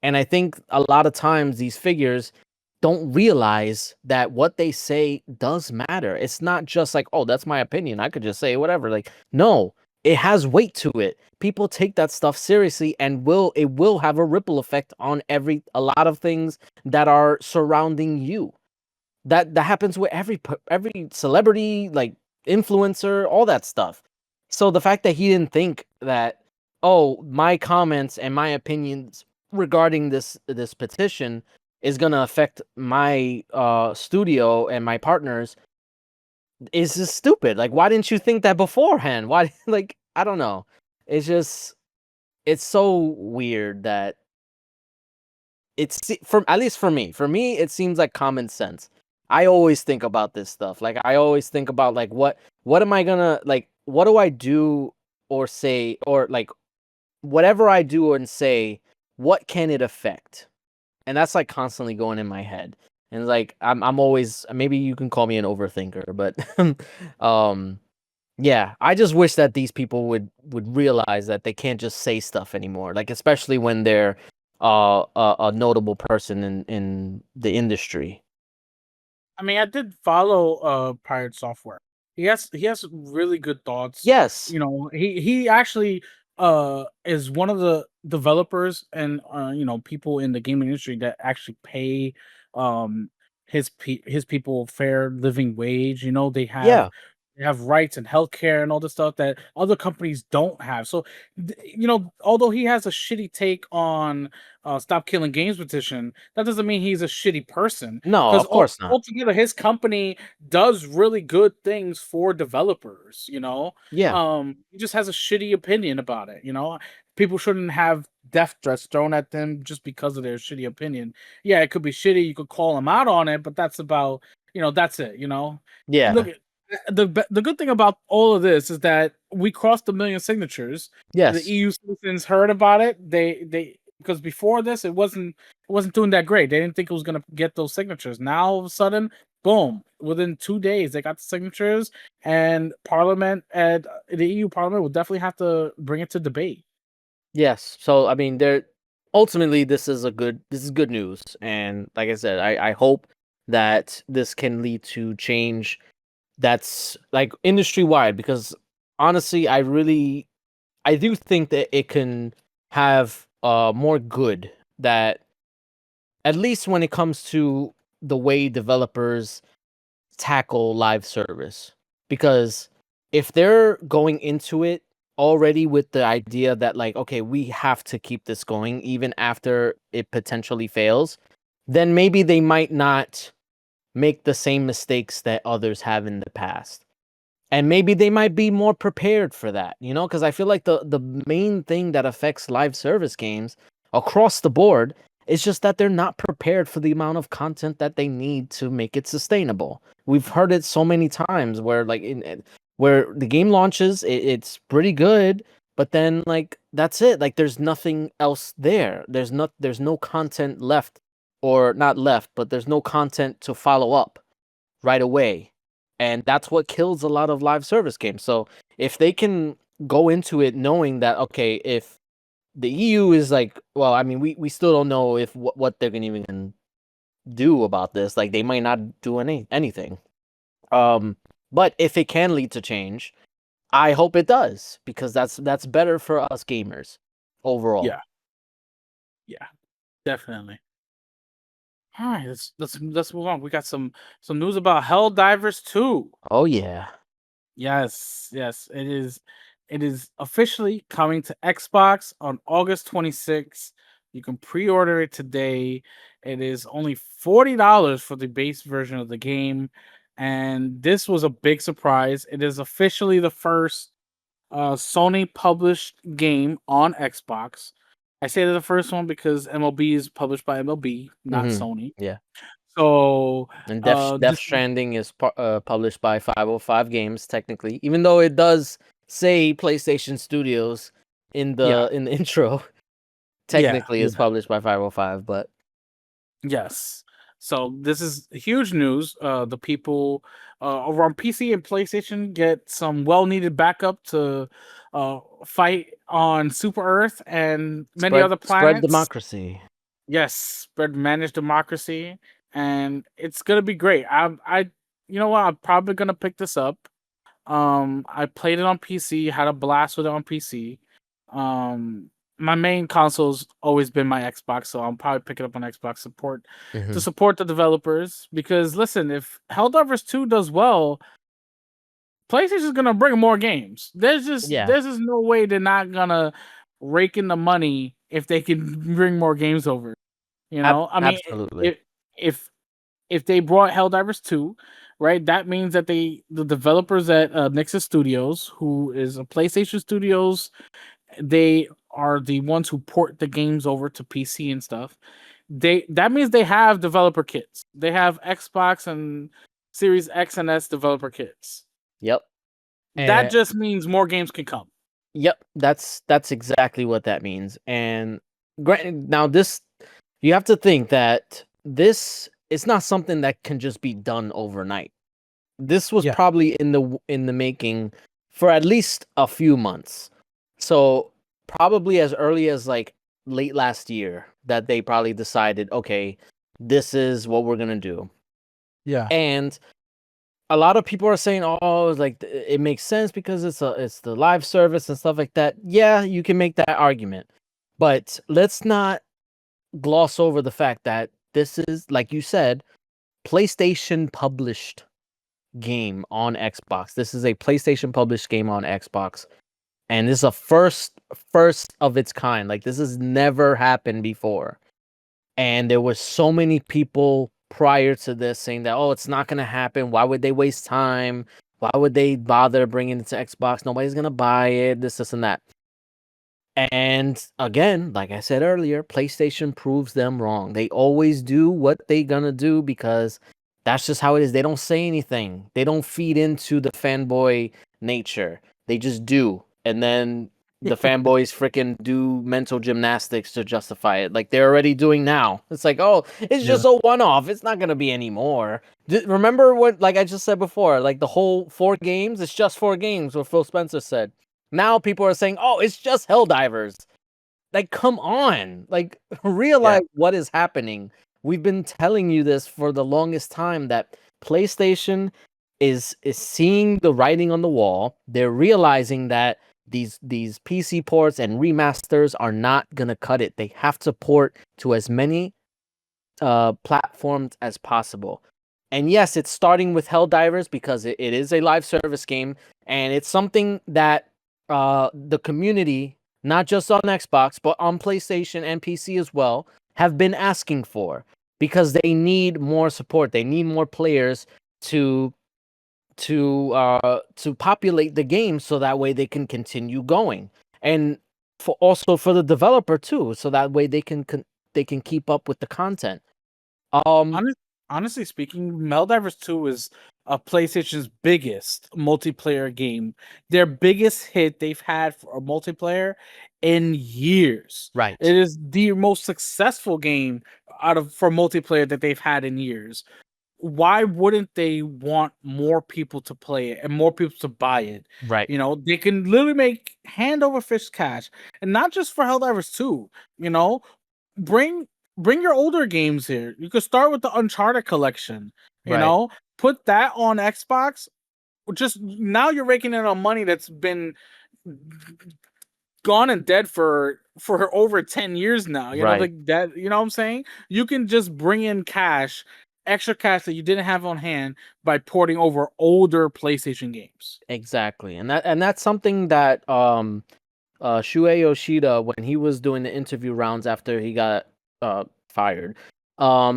And I think a lot of times these figures don't realize that what they say does matter. It's not just like, oh, that's my opinion, I could just say whatever. Like, no, it has weight to it. People take that stuff seriously, and it will have a ripple effect on a lot of things that are surrounding you. That happens with every celebrity, like influencer, all that stuff. So the fact that he didn't think that, oh, my comments and my opinions regarding this petition is gonna affect my studio and my partners is just stupid. Like, why didn't you think that beforehand? Why like, I don't know. It's just it's so weird that for at least for me. For me, it seems like common sense. I always think about this stuff. Like, I always think about like what am I gonna like what do I do or say, or like whatever I do and say, what can it affect? And that's like constantly going in my head. And like I'm always, maybe you can call me an overthinker, but um yeah, I just wish that these people would realize that they can't just say stuff anymore. Like, especially when they're a notable person in the industry. I mean, I did follow Pirate Software. He has really good thoughts. Yes. You know, he actually is one of the developers and you know, people in the gaming industry that actually pay um his people fair living wage. You know, Yeah. they have rights and healthcare and all the stuff that other companies don't have. So, you know, although he has a shitty take on Stop Killing Games petition, that doesn't mean he's a shitty person. No, Because of course not. altogether, his company does really good things for developers. You know, Yeah. he just has a shitty opinion about it. You know, people shouldn't have death threats thrown at them just because of their shitty opinion. Yeah, it could be shitty. You could call them out on it, but that's about, you know, that's it. You know, look, Yeah. the good thing about all of this is that we crossed 1 million signatures. The Yes. EU citizens heard about it. They because before this it wasn't doing that great. They didn't think it was gonna get those signatures. Now all of a sudden, boom! Within 2 days, they got the signatures, and Parliament and the EU Parliament will definitely have to bring it to debate. Yes. So I mean, there ultimately this is good news, and like I said, I hope that this can lead to change that's like industry wide, because honestly, I do think that it can have more good, that at least when it comes to the way developers tackle live service. Because if they're going into it already with the idea that, like, okay, we have to keep this going even after it potentially fails, then maybe they might not make the same mistakes that others have in the past. And maybe they might be more prepared for that, because I feel like the main thing that affects live service games across the board is just that they're not prepared for the amount of content that they need to make it sustainable. We've heard it so many times where where the game launches, it's pretty good, but then like that's it. Like there's nothing else there. There's no content left, or not left, but there's no content to follow up right away. And that's what kills a lot of live service games. So if they can go into it knowing that, okay, if the EU is like, well, I mean, we still don't know if what they're gonna even do about this. Like they might not do anything. But if it can lead to change, I hope it does, because that's better for us gamers overall. Yeah, definitely. All right, let's move on. We got some news about Helldivers 2. Oh yeah. Yes, it is officially coming to Xbox on August 26th. You can pre-order it today. It is only $40 for the base version of the game, and this was a big surprise. It is officially the first Sony published game on Xbox. I say they're the first one because MLB is published by MLB, not Sony. Yeah. So, And Death Stranding is published by 505 Games, technically, even though it does say PlayStation Studios in the intro. Technically, it's published by 505, but yes. So this is huge news. The people over on PC and PlayStation get some well-needed backup to fight on Super Earth and many other planets. Spread democracy. Yes, spread managed democracy, and it's gonna be great. You know what? I'm probably gonna pick this up. I played it on PC, had a blast with it on PC. My main console's always been my Xbox, so I'll probably pick it up on Xbox support to support the developers. Because listen, if Helldivers 2 does well, PlayStation's gonna bring more games. There's just no way they're not gonna rake in the money if they can bring more games over. I mean, absolutely. If they brought Helldivers 2, right, that means that the developers at Nexus Studios, who is a PlayStation Studios, they are the ones who port the games over to PC and stuff. That means they have developer kits. They have Xbox and Series X and S developer kits. Yep. That just means more games can come. Yep, that's exactly what that means. And granted, now this, you have to think that this is not something that can just be done overnight. This was probably in the making for at least a few months. So probably as early as like late last year that they probably decided, okay, this is what we're gonna do. Yeah. And a lot of people are saying, oh, like it makes sense because it's the live service and stuff like that. Yeah, you can make that argument. But let's not gloss over the fact that this is, like you said, PlayStation published game on Xbox. This is a PlayStation published game on Xbox. And this is a first of its kind. Like this has never happened before. And there were so many people prior to this saying that, oh, it's not going to happen. Why would they waste time? Why would they bother bringing it to Xbox? Nobody's going to buy it, this, and that. And again, like I said earlier, PlayStation proves them wrong. They always do what they're going to do because that's just how it is. They don't say anything. They don't feed into the fanboy nature. They just do. And then the fanboys freaking do mental gymnastics to justify it, like they're already doing now. It's like, oh, it's just a one-off. It's not gonna be anymore. Remember what, like I just said before, like the whole 4 games, it's just 4 games, what Phil Spencer said. Now people are saying, oh, it's just Helldivers. Like, come on, like realize what is happening. We've been telling you this for the longest time, that PlayStation is seeing the writing on the wall. They're realizing that these PC ports and remasters are not gonna cut it. They have to port to as many platforms as possible. And yes, it's starting with Helldivers because it is a live service game, and it's something that the community, not just on Xbox but on PlayStation and PC as well, have been asking for. because they need more support. They need more players to populate the game, so that way they can continue going, and for the developer too, so that way they can keep up with the content. Honestly speaking, Helldivers 2 is PlayStation's biggest multiplayer game. Their biggest hit they've had for a multiplayer in years. Right. It is the most successful game for multiplayer that they've had in years. Why wouldn't they want more people to play it and more people to buy it? Right. You know, they can literally make hand over fist cash, and not just for Helldivers 2. You know, bring your older games here. You could start with the Uncharted collection. You Right. know, put that on Xbox. Just now, you're raking in on money that's been gone and dead for over 10 years now. You know, Right. like that. You know what I'm saying? You can just bring in extra cash that you didn't have on hand by porting over older PlayStation games. Exactly. And that's something that Shuei Yoshida, when he was doing the interview rounds after he got fired,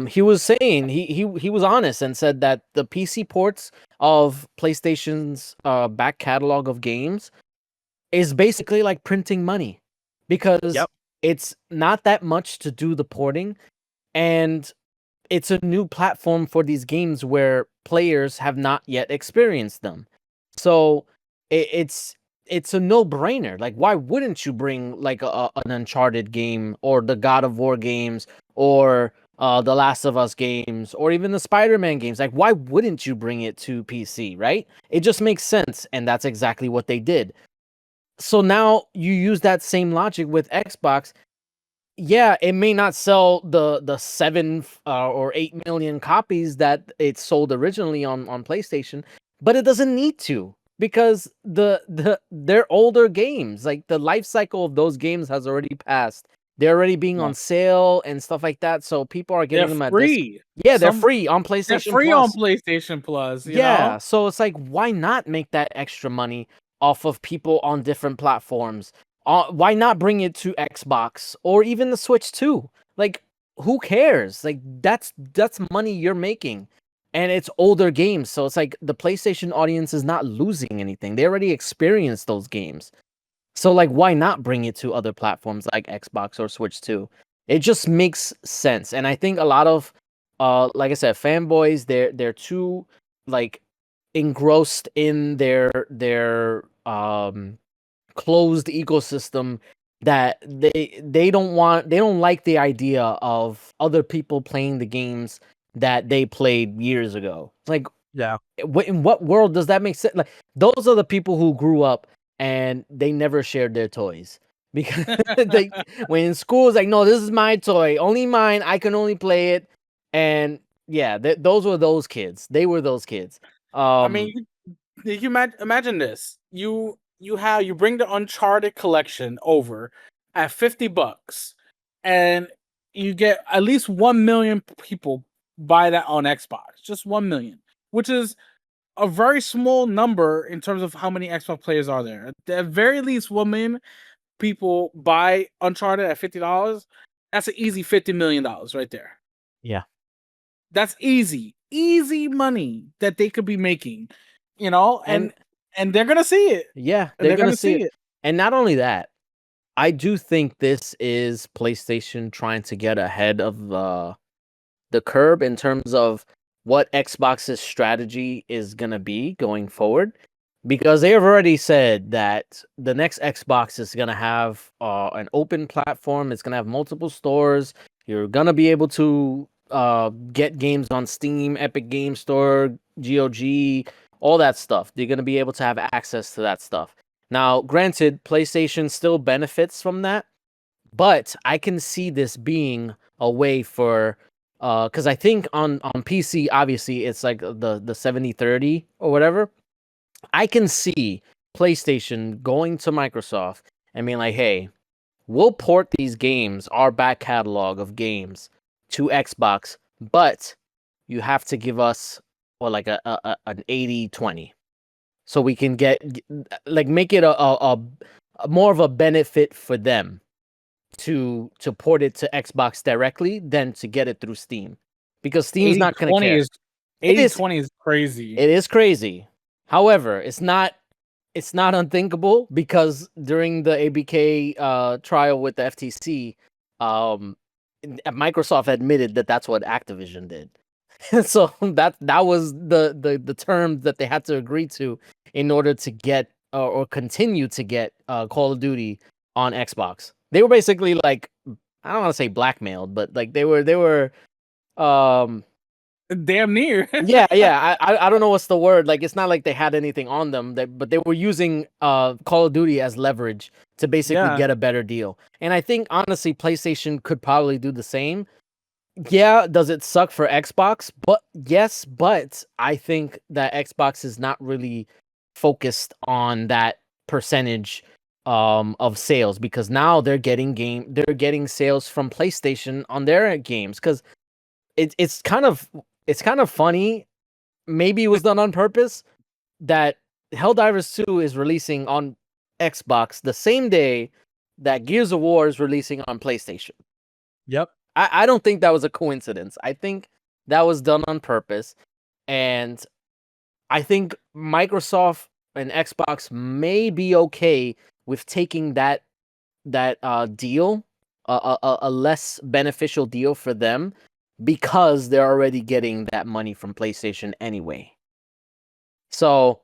he was saying, he was honest and said that the PC ports of PlayStation's back catalog of games is basically like printing money, because Yep. it's not that much to do the porting, and it's a new platform for these games where players have not yet experienced them. So it's a no-brainer. Like, why wouldn't you bring like an Uncharted game, or the God of War games, or the Last of Us games, or even the Spider-Man games? Like, why wouldn't you bring it to PC, right? It just makes sense, and that's exactly what they did. So now you use that same logic with Xbox. Yeah, it may not sell the 7 or 8 million copies that it sold originally on PlayStation, but it doesn't need to, because they're older games. Like, the life cycle of those games has already passed. They're already being on sale and stuff like that, so people are getting them at this. Free. Yeah, they're free on They're PlayStation free Plus. on PlayStation Plus. You Yeah, know? so it's like, why not make that extra money off of people on different platforms? Why not bring it to Xbox or even the Switch too? Like, who cares? Like, that's money you're making, and it's older games, so it's like the PlayStation audience is not losing anything. They already experienced those games, so like, why not bring it to other platforms like Xbox or Switch too? It just makes sense, and I think a lot of, like I said, fanboys, they're too like engrossed in their closed ecosystem, that they don't like the idea of other people playing the games that they played years ago. It's like, Yeah. in what world does that make sense? Like, those are the people who grew up and they never shared their toys, because they, when in school, it's like, no, this is my toy, only mine, I can only play it. And yeah, those were those kids. They were those kids. I mean, you imagine this. You bring the Uncharted collection over at $50, and you get at least 1 million people buy that on Xbox. Just 1 million, which is a very small number in terms of how many Xbox players are there. At the very least, 1 million people buy Uncharted at $50. That's an easy $50 million right there. Yeah. That's easy money that they could be making, you know, and they're gonna see it. Yeah, And they're gonna see it. And not only that, I do think this is PlayStation trying to get ahead of the curb in terms of what Xbox's strategy is gonna be going forward, because they have already said that the next Xbox is gonna have an open platform. It's gonna have multiple stores. You're gonna be able to get games on Steam, Epic Game Store, GOG, all that stuff. You're gonna be able to have access to that stuff. Now, granted, PlayStation still benefits from that, but I can see this being a way for, because I think on PC, obviously, it's like the 70-30 or whatever. I can see PlayStation going to Microsoft and being like, hey, we'll port these games, our back catalog of games, to Xbox, but you have to give us, or like an 80-20, so we can like, make it a more of a benefit for them to port it to Xbox directly than to get it through Steam. because Steam's not going to 80-20 care. is It is 80-20 is crazy. It is crazy. However, it's not unthinkable, because during the ABK trial with the FTC, Microsoft admitted that that's what Activision did. So that was the term that they had to agree to in order to get or continue to get Call of Duty on Xbox. They were basically like, I don't want to say blackmailed, but like they were Damn near. yeah. I don't know what's the word. Like, it's not like they had anything on them, but they were using Call of Duty as leverage to basically Yeah. get a better deal. And I think honestly, PlayStation could probably do the same. Yeah, does it suck for Xbox? But yes, but I think that Xbox is not really focused on that percentage of sales, because now they're getting sales from PlayStation on their games, because it's kind of funny. Maybe it was done on purpose, that Helldivers 2 is releasing on Xbox the same day that Gears of War is releasing on PlayStation. Yep. I don't think that was a coincidence. I think that was done on purpose. And I think Microsoft and Xbox may be okay with taking that deal, a less beneficial deal for them, because they're already getting that money from PlayStation anyway. So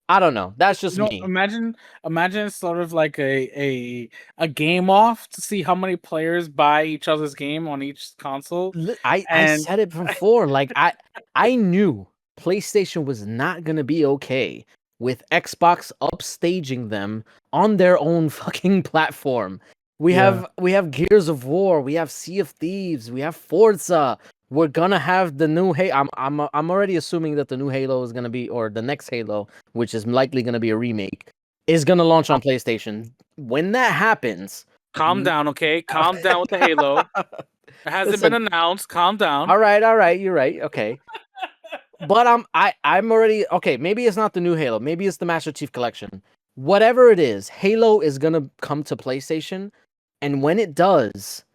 I don't know. That's just me. Imagine it's sort of like a game off to see how many players buy each other's game on each console. I said it before. Like, I knew PlayStation was not gonna be okay with Xbox upstaging them on their own fucking platform. We have Gears of War, we have Sea of Thieves, we have Forza. We're gonna have the new Halo. I'm already assuming that the new Halo is gonna be, or the next Halo, which is likely gonna be a remake, is gonna launch on PlayStation. When that happens, calm down, okay? Calm down with the Halo. It hasn't been announced. Calm down. All right, you're right. Okay. But I'm already okay. Maybe it's not the new Halo. Maybe it's the Master Chief Collection. Whatever it is, Halo is gonna come to PlayStation, and when it does,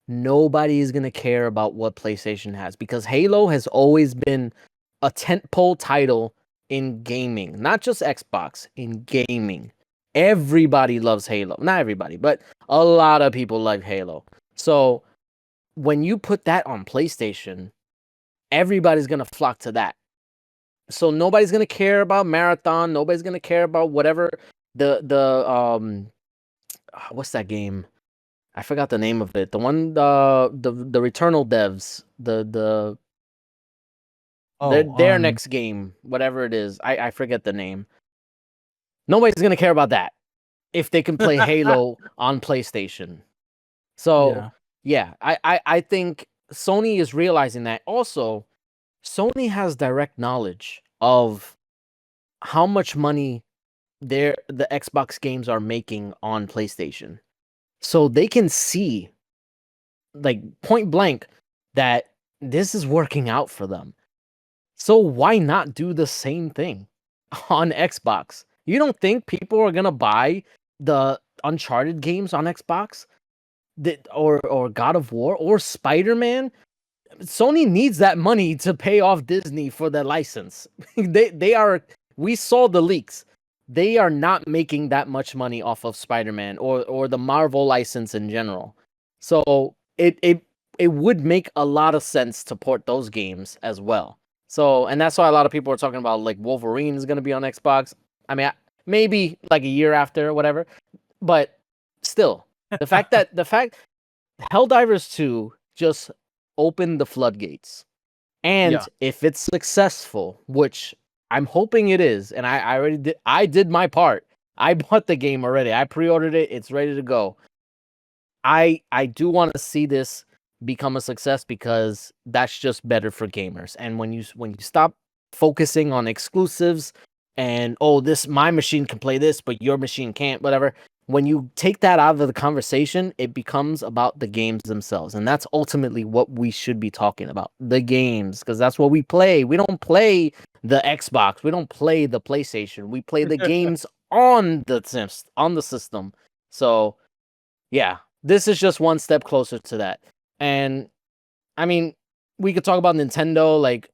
nobody is gonna care about what PlayStation has, because Halo has always been a tentpole title in gaming, not just Xbox, in gaming. Everybody loves Halo. Not everybody, but a lot of people like Halo. So when you put that on PlayStation, everybody's gonna flock to that. So nobody's gonna care about Marathon. Nobody's gonna care about whatever the what's that game? I forgot the name of it. The one the Returnal devs. Their next game, whatever it is. I forget the name. Nobody's gonna care about that if they can play Halo on PlayStation. So yeah, I think Sony is realizing that. Also, Sony has direct knowledge of how much money the Xbox games are making on PlayStation. So they can see, like, point blank, that this is working out for them. So why not do the same thing on Xbox? You don't think people are going to buy the Uncharted games on Xbox? Or God of War or Spider-Man? Sony needs that money to pay off Disney for the license. We saw the leaks. They are not making that much money off of Spider-Man or the Marvel license in general. So it would make a lot of sense to port those games as well. So, and that's why a lot of people are talking about, like, Wolverine is going to be on Xbox. I mean, maybe like a year after or whatever, but still, the fact Helldivers 2 just opened the floodgates. And if it's successful, which I'm hoping it is, and I did my part. I bought the game already. I pre-ordered it. It's ready to go. I do want to see this become a success, because that's just better for gamers. And when you stop focusing on exclusives and, oh, my machine can play this, but your machine can't, whatever. When you take that out of the conversation, it becomes about the games themselves. And that's ultimately what we should be talking about. The games, because that's what we play. We don't play the Xbox. We don't play the PlayStation. We play the games on the system. So, yeah, this is just one step closer to that. And, I mean, we could talk about Nintendo, like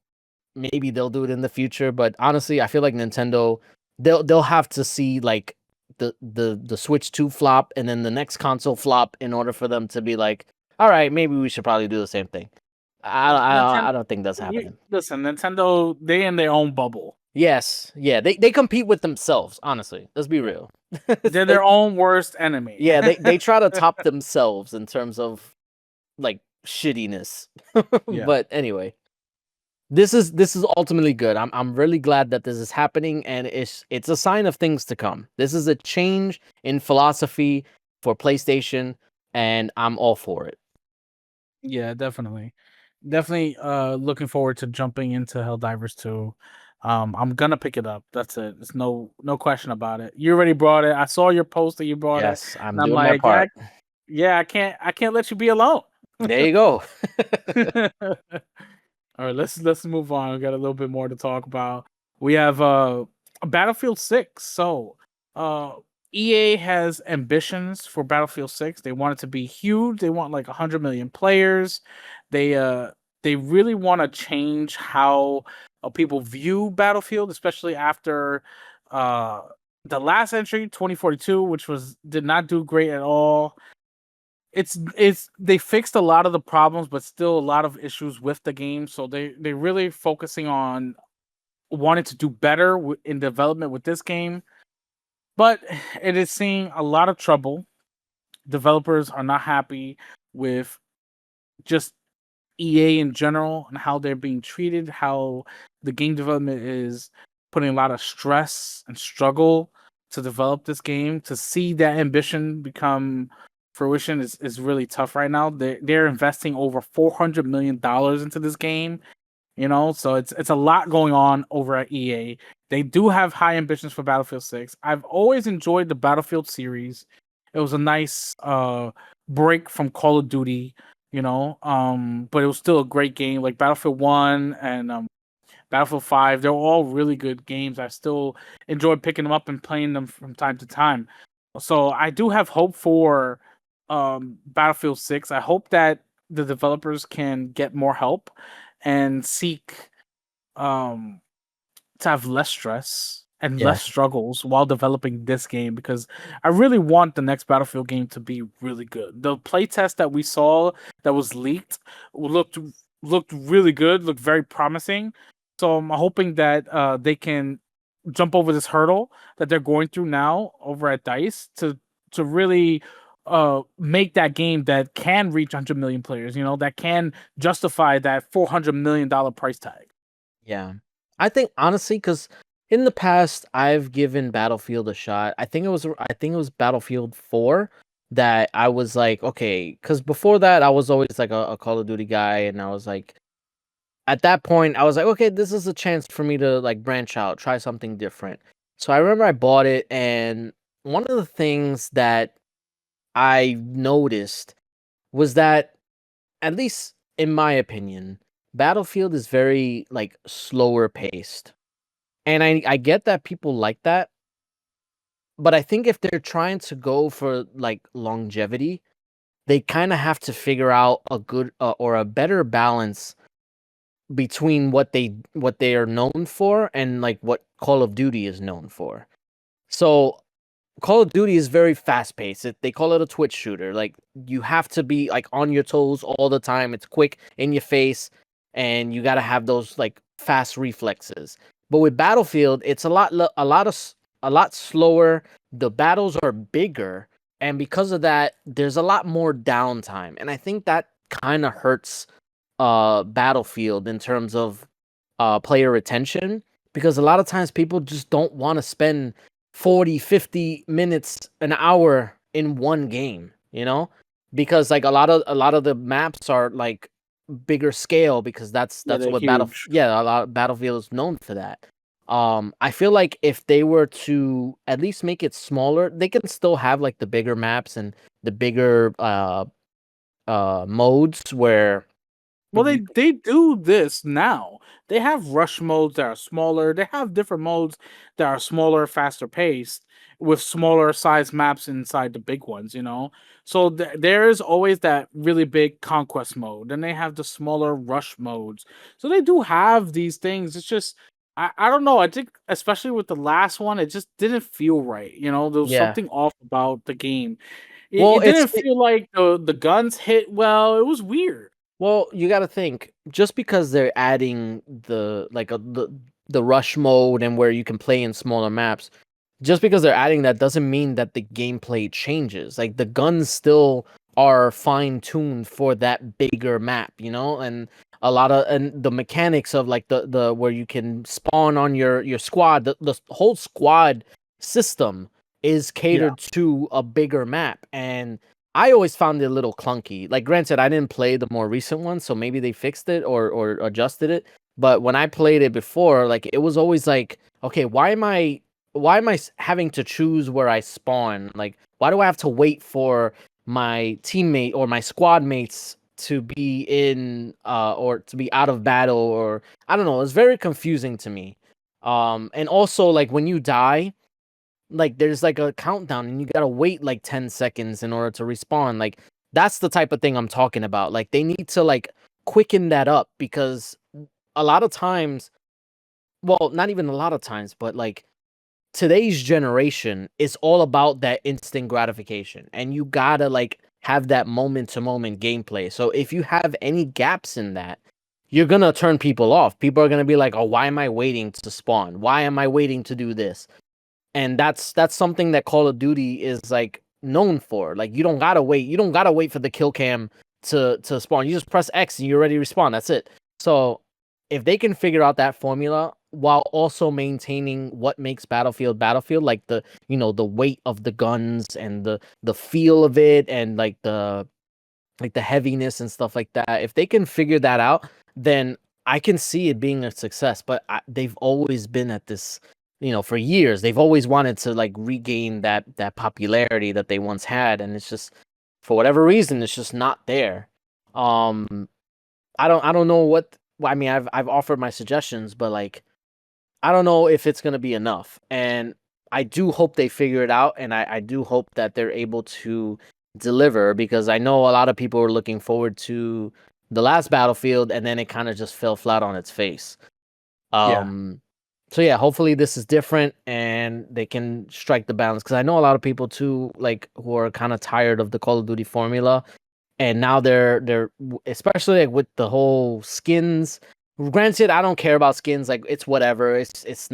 maybe they'll do it in the future, but honestly, I feel like Nintendo they'll have to see like the Switch 2 flop and then the next console flop in order for them to be like, all right, maybe we should probably do the same thing. I don't think that's happening. Listen, Nintendo, they in their own bubble. Yes, yeah, they compete with themselves. Honestly, let's be real. They're their own worst enemy. Yeah, they try to top themselves in terms of like shittiness. Yeah. But anyway, this is ultimately good. I'm really glad that this is happening, and it's a sign of things to come. This is a change in philosophy for PlayStation, and I'm all for it. Yeah, definitely. Definitely looking forward to jumping into Helldivers 2. I'm gonna pick it up. That's it. There's no question about it. You already brought it. I saw your post that you brought Yes, it. I'm And I'm doing my like, part. yeah, I can't let you be alone. There you go. All right, let's move on. We got a little bit more to talk about. We have Battlefield 6. So EA has ambitions for Battlefield 6. They want it to be huge. They want like 100 million players. They really want to change how people view Battlefield, especially after the last entry 2042, which did not do great at all. It's they fixed a lot of the problems, but still a lot of issues with the game. So they really focusing on wanting to do better in development with this game, but it is seeing a lot of trouble. Developers are not happy with just EA in general and how they're being treated, how the game development is putting a lot of stress and struggle to develop this game. To see that ambition become fruition is really tough right now. They're investing over $400 million into this game, so it's a lot going on over at EA. They do have high ambitions for Battlefield 6. I've always enjoyed the Battlefield series. It was a nice break from Call of Duty, but it was still a great game. Like Battlefield 1 and Battlefield 5, they're all really good games. I still enjoy picking them up and playing them from time to time. So I do have hope for Battlefield 6. I hope that the developers can get more help and seek to have less stress and less struggles while developing this game, because I really want the next Battlefield game to be really good. The playtest that we saw that was leaked looked really good, looked very promising. So I'm hoping that they can jump over this hurdle that they're going through now over at DICE to really make that game that can reach 100 million players, that can justify that $400 million price tag. Yeah. I think honestly, because in the past I've given Battlefield a shot. I think it was Battlefield 4 that I was like, okay, because before that I was always like a Call of Duty guy, and I was like, at that point I was like, okay, this is a chance for me to like branch out, try something different. So I remember I bought it, and one of the things that I noticed was that, at least in my opinion, Battlefield is very like slower paced. And I get that people like that, but I think if they're trying to go for like longevity, they kind of have to figure out a good or a better balance between what they are known for and like what Call of Duty is known for. So Call of Duty is very fast paced. They call it a twitch shooter. Like you have to be like on your toes all the time. It's quick in your face, and you got to have those like fast reflexes. But with Battlefield, it's a lot slower. The battles are bigger, and because of that, there's a lot more downtime. And I think that kind of hurts Battlefield in terms of player retention, because a lot of times people just don't want to spend 40-50 minutes an hour in one game, because like a lot of the maps are like bigger scale, because that's what a lot of Battlefield is known for that. I feel like if they were to at least make it smaller, they can still have like the bigger maps and the bigger modes where Well, they do this now. They have rush modes that are smaller. They have different modes that are smaller, faster paced, with smaller size maps inside the big ones. So there is always that really big conquest mode. Then they have the smaller rush modes. So they do have these things. It's just I don't know. I think especially with the last one, it just didn't feel right. There was Yeah. something off about the game. It, Well, it didn't feel like the guns hit well. It was weird. well, you got to think just because they're adding the rush mode and where you can play in smaller maps, just because they're adding that doesn't mean that the gameplay changes. Like the guns still are fine tuned for that bigger map, and and the mechanics of like the where you can spawn on your squad, the whole squad system is catered to a bigger map. And I always found it a little clunky. Like, granted, I didn't play the more recent one, so maybe they fixed it or adjusted it. But when I played it before, like it was always like, okay, why am I having to choose where I spawn? Like, why do I have to wait for my teammate or my squad mates to be in or to be out of battle? Or I don't know. It's very confusing to me. And also like when you die, like there's like a countdown and you gotta wait like 10 seconds in order to respawn. Like that's the type of thing I'm talking about. Like they need to like quicken that up, because a lot of times, well, not even a lot of times, but like today's generation is all about that instant gratification, and you gotta like have that moment to moment gameplay. So if you have any gaps in that, you're gonna turn people off. People are gonna be like, oh, why am I waiting to spawn? Why am I waiting to do this? And that's something that Call of Duty is like known for. Like you don't gotta wait. You don't gotta wait for the kill cam to spawn. You just press X and you already respawn. That's it. So if they can figure out that formula while also maintaining what makes Battlefield Battlefield, like the weight of the guns and the feel of it, and like the heaviness and stuff like that, if they can figure that out, then I can see it being a success. But they've always been at this, for years. They've always wanted to like regain that popularity that they once had, and it's just for whatever reason it's just not there. I don't know what. Well, I mean, I've offered my suggestions, but like I don't know if it's gonna be enough. And I do hope they figure it out, and I do hope that they're able to deliver, because I know a lot of people were looking forward to the last Battlefield, and then it kind of just fell flat on its face. So yeah, hopefully this is different and they can strike the balance, because I know a lot of people too, like who are kind of tired of the Call of Duty formula, and now they're especially like with the whole skins. Granted, I don't care about skins. Like it's whatever. It's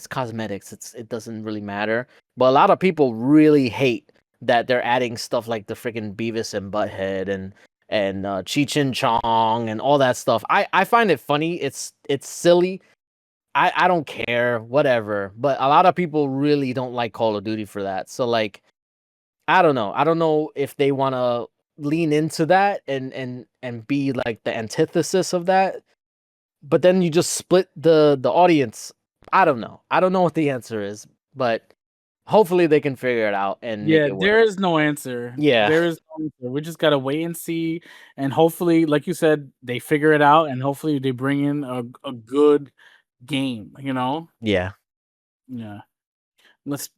cosmetics. It doesn't really matter. But a lot of people really hate that they're adding stuff like the freaking Beavis and Butthead and Cheech and Chong and all that stuff. I find it funny. It's silly. I don't care, whatever. But a lot of people really don't like Call of Duty for that. So like, I don't know. I don't know if they want to lean into that and be like the antithesis of that. But then you just split the audience. I don't know. I don't know what the answer is, but hopefully they can figure it out and make it work. There is no answer. Yeah. There is no answer. We just gotta wait and see, and hopefully, like you said, they figure it out, and hopefully they bring in a good game. Yeah. Yeah. Let's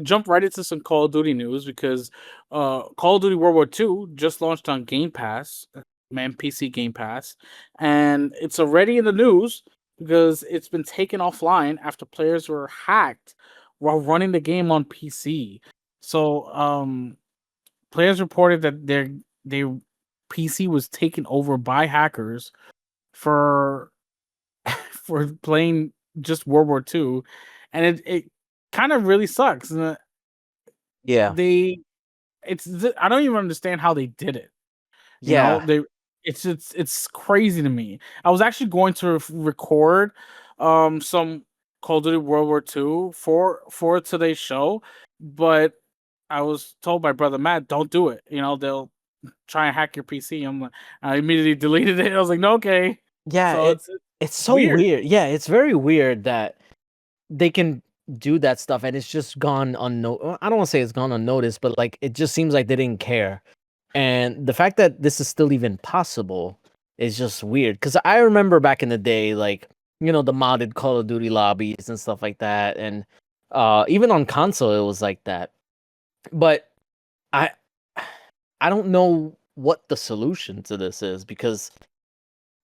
jump right into some Call of Duty news, because Call of Duty World War II just launched on Game Pass, PC Game Pass, and it's already in the news because it's been taken offline after players were hacked while running the game on PC. So players reported that their PC was taken over by hackers for for playing just World War II, and it kind of really sucks. Yeah. I don't even understand how they did it. It's crazy to me. I was actually going to record some Call of Duty World War II for today's show, but I was told by brother Matt, don't do it. They'll try and hack your PC. I immediately deleted it. I was like, no, okay. Yeah, So it's so weird. Yeah, it's very weird that they can do that stuff and it's just gone unnoticed. I don't want to say it's gone unnoticed, but like it just seems like they didn't care. And the fact that this is still even possible is just weird. Because I remember back in the day, like, you know, the modded Call of Duty lobbies and stuff like that, and even on console it was like that. But I I don't know what the solution to this is, because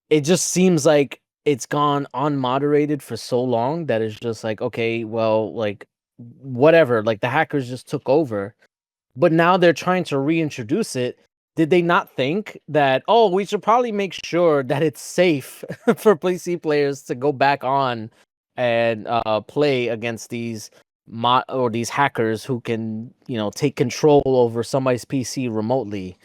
it just seems like it's gone unmoderated for so long that it's just like, okay, well, like, whatever, like the hackers just took over, but now they're trying to reintroduce it. Did they not think that, oh, we should probably make sure that it's safe for PC players to go back on and play against these these hackers who can, you know, take control over somebody's PC remotely?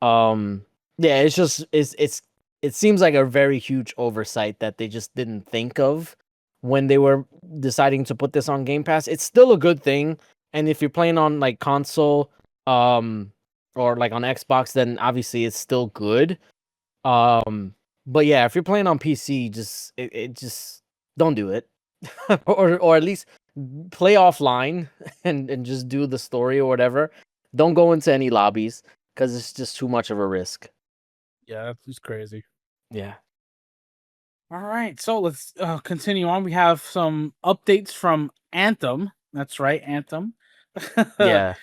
Um, yeah, it's just it seems like a very huge oversight that they just didn't think of when they were deciding to put this on Game Pass. It's still a good thing, and if you're playing on like console, or like on Xbox, then obviously it's still good. But yeah, if you're playing on PC, it just don't do it, or at least play offline and just do the story or whatever. Don't go into any lobbies because it's just too much of a risk. Yeah, that's just crazy. Yeah. All right, so let's continue on. We have some updates from Anthem. That's right, Anthem. Yeah.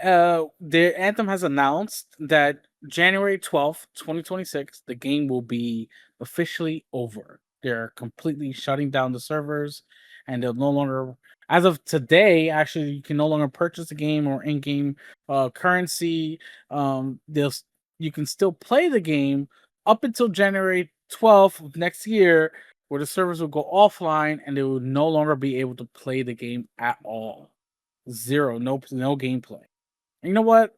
The Anthem has announced that January 12th, 2026, the game will be officially over. They're completely shutting down the servers, and they'll no longer, as of today, actually, you can no longer purchase the game or in-game currency. They'll You can still play the game up until January 12th of next year, where the servers will go offline and they will no longer be able to play the game at all. Zero, no gameplay. And you know what?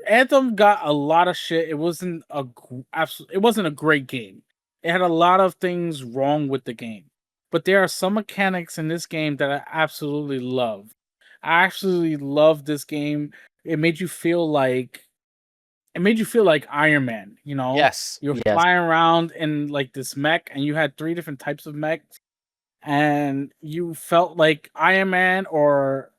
Anthem got a lot of shit. It wasn't it wasn't a great game. It had a lot of things wrong with the game. But there are some mechanics in this game that I absolutely love. I absolutely love this game. It made you feel like Iron Man, you know? Yes. You're Yes. flying around in like this mech, and you had 3 different types of mechs, and you felt like Iron Man, or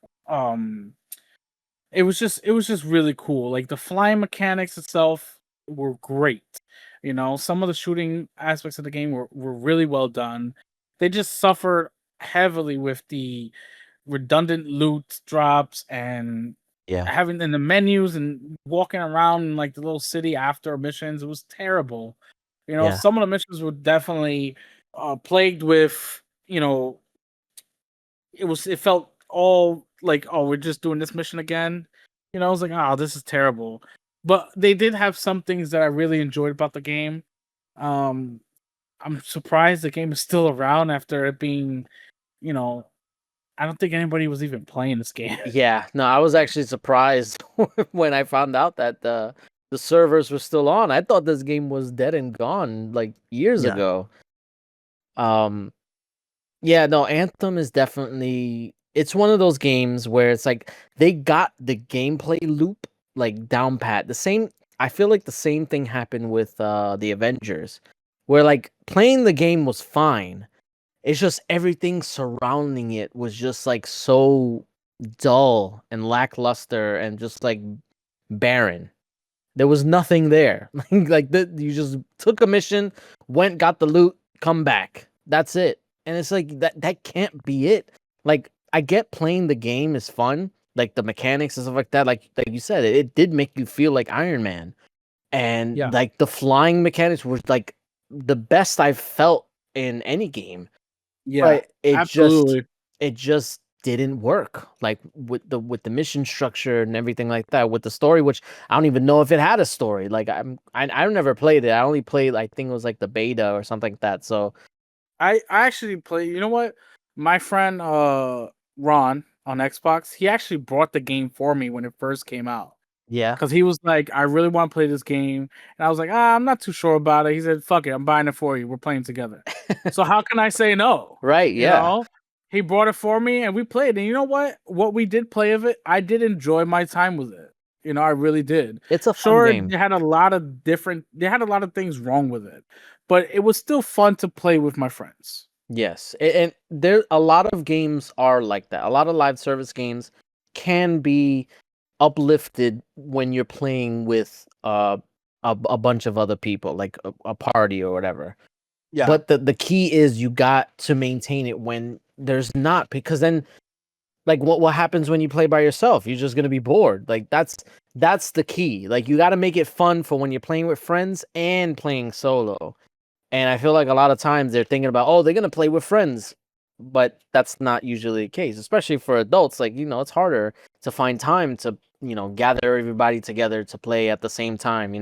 it was just really cool. Like the flying mechanics itself were great. You know, some of the shooting aspects of the game were really well done. They just suffered heavily with the redundant loot drops and Yeah. having in the menus and walking around in like the little city after missions. It was terrible. You know, Yeah. some of the missions were definitely plagued with, you know, it felt all like, oh, we're just doing this mission again. You know, I was like, oh, this is terrible. But they did have some things that I really enjoyed about the game. Um, I'm surprised the game is still around after it being, you know, I don't think anybody was even playing this game. Yeah. No, I was actually surprised when I found out that the servers were still on. I thought this game was dead and gone like years Yeah. ago. Um Yeah, no, Anthem is definitely, it's one of those games where it's like they got the gameplay loop like down pat. The same, I feel like the same thing happened with the Avengers, where like playing the game was fine. It's just everything surrounding it was just like so dull and lackluster and just like barren. There was nothing there. You just took a mission, went, got the loot, come back. That's it. And it's like that can't be it. Like, I get playing the game is fun, like the mechanics and stuff like that. Like you said, it did make you feel like Iron Man. And Yeah. like the flying mechanics were like the best I've felt in any game. Yeah. But Absolutely. it just didn't work, like with the mission structure and everything like that, with the story, which I don't even know if it had a story. Like I never played it. I only played, I think it was like the beta or something like that. So I actually play. You know what? My friend Ron on Xbox, he actually brought the game for me when it first came out. yeah. Because he was like, I really want to play this game. And I was like, I'm not too sure about it. He said, fuck it, I'm buying it for you. We're playing together. So how can I say no? Right, You yeah. know? He brought it for me and we played. And you know what? What we did play of it, I did enjoy my time with it. You know, I really did. It's a fun Sure, game. they had a lot of things wrong with it. But it was still fun to play with my friends. Yes. And there a lot of games are like that. A lot of live service games can be uplifted when you're playing with a bunch of other people, like a party or whatever. Yeah. But the key is you got to maintain it when there's not, because then like what happens when you play by yourself? You're just gonna be bored. Like that's the key. Like you got to make it fun for when you're playing with friends and playing solo. And I feel like a lot of times they're thinking about, oh, they're gonna play with friends, but that's not usually the case. Especially for adults, like it's harder to find time to gather everybody together to play at the same time.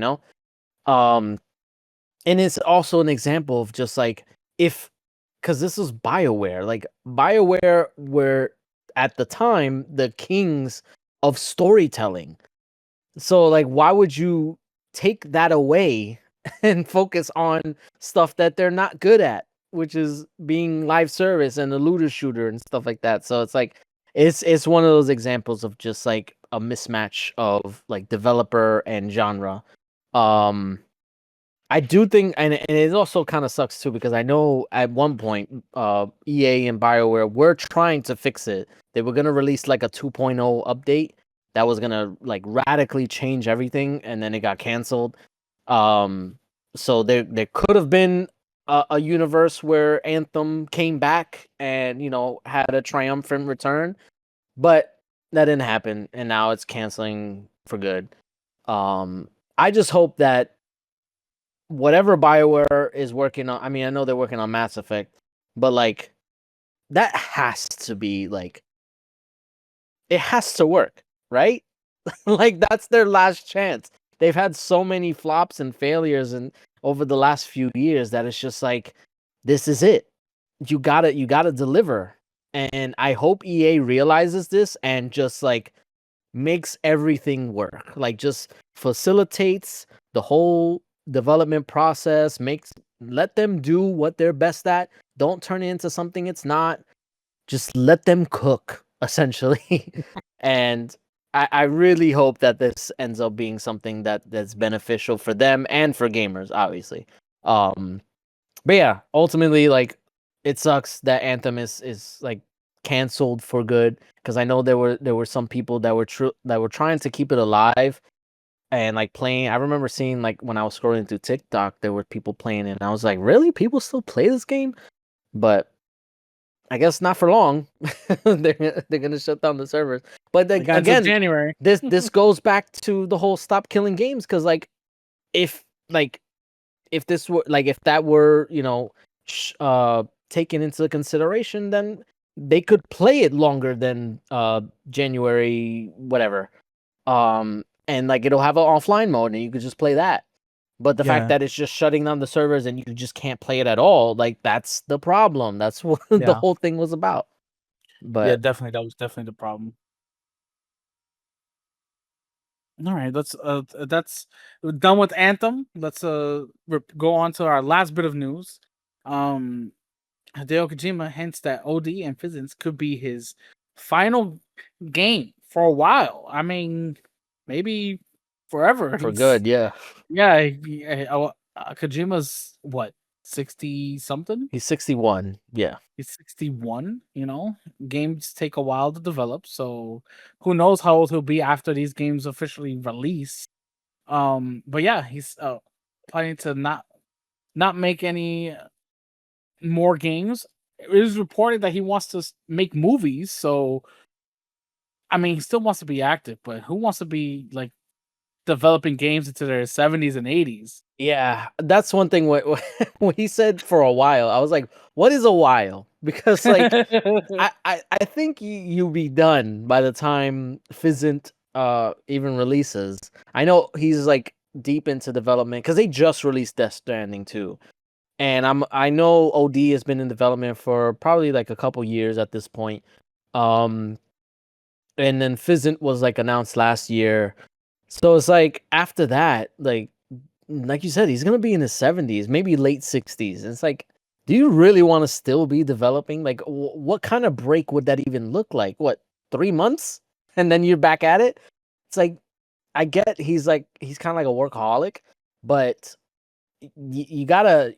And it's also an example of just like because this is BioWare. Like BioWare were at the time the kings of storytelling. So like why would you take that away and focus on stuff that they're not good at, which is being live service and the looter shooter and stuff like that. So it's like it's one of those examples of just like a mismatch of like developer and genre. I do think, and it also kind of sucks too, because I know at one point, EA and BioWare were trying to fix it. They were gonna release like a 2.0 update that was gonna like radically change everything, and then it got canceled. So there could have been a universe where Anthem came back and had a triumphant return, but that didn't happen, and now it's canceling for good. I just hope that whatever BioWare is working on, I mean, I know they're working on Mass Effect, but like that has to be like it has to work, right? Like that's their last chance. They've had so many flops and failures and over the last few years that it's just like this is it. You gotta deliver. And I hope EA realizes this and just like makes everything work. Like just facilitates the whole development process, let them do what they're best at. Don't turn it into something it's not. Just let them cook, essentially. And I really hope that this ends up being something that's beneficial for them and for gamers, obviously. But yeah, ultimately, like it sucks that Anthem is like canceled for good, because I know there were some people that were trying to keep it alive and like playing. I remember seeing like when I was scrolling through TikTok, there were people playing it, and I was like, really? People still play this game? But I guess not for long. they're gonna shut down the servers. But again, January. this goes back to the whole stop killing games, because like if this were like if that were taken into consideration, then they could play it longer than January whatever. And like it'll have an offline mode and you could just play that. But the fact that it's just shutting down the servers and you just can't play it at all, like that's the problem. That's what the whole thing was about. But yeah, definitely, that was definitely the problem. All right, that's we're done with Anthem. Let's go on to our last bit of news. Hideo Kojima hints that OD and Physics could be his final game for a while. I mean, maybe forever. for good, yeah. Yeah, Kojima's what, 60 something? He's 61. Yeah. He's 61, Games take a while to develop, so who knows how old he'll be after these games officially release. But yeah, he's planning to not make any more games. It is reported that he wants to make movies, so I mean, he still wants to be active, but who wants to be like developing games into their 70s and 80s? Yeah, that's one thing. What he said for a while, I was like, "What is a while?" Because like, I think you'll be done by the time Fizzent even releases. I know he's like deep into development because they just released Death Stranding too, and I know OD has been in development for probably like a couple years at this point. And then Fizzent was like announced last year, so it's like after that, like you said, he's gonna be in his 70s, maybe late 60s. And it's like, do you really want to still be developing? Like, what kind of break would that even look like? What, 3 months, and then you're back at it? It's like, I get he's kind of like a workaholic, but you gotta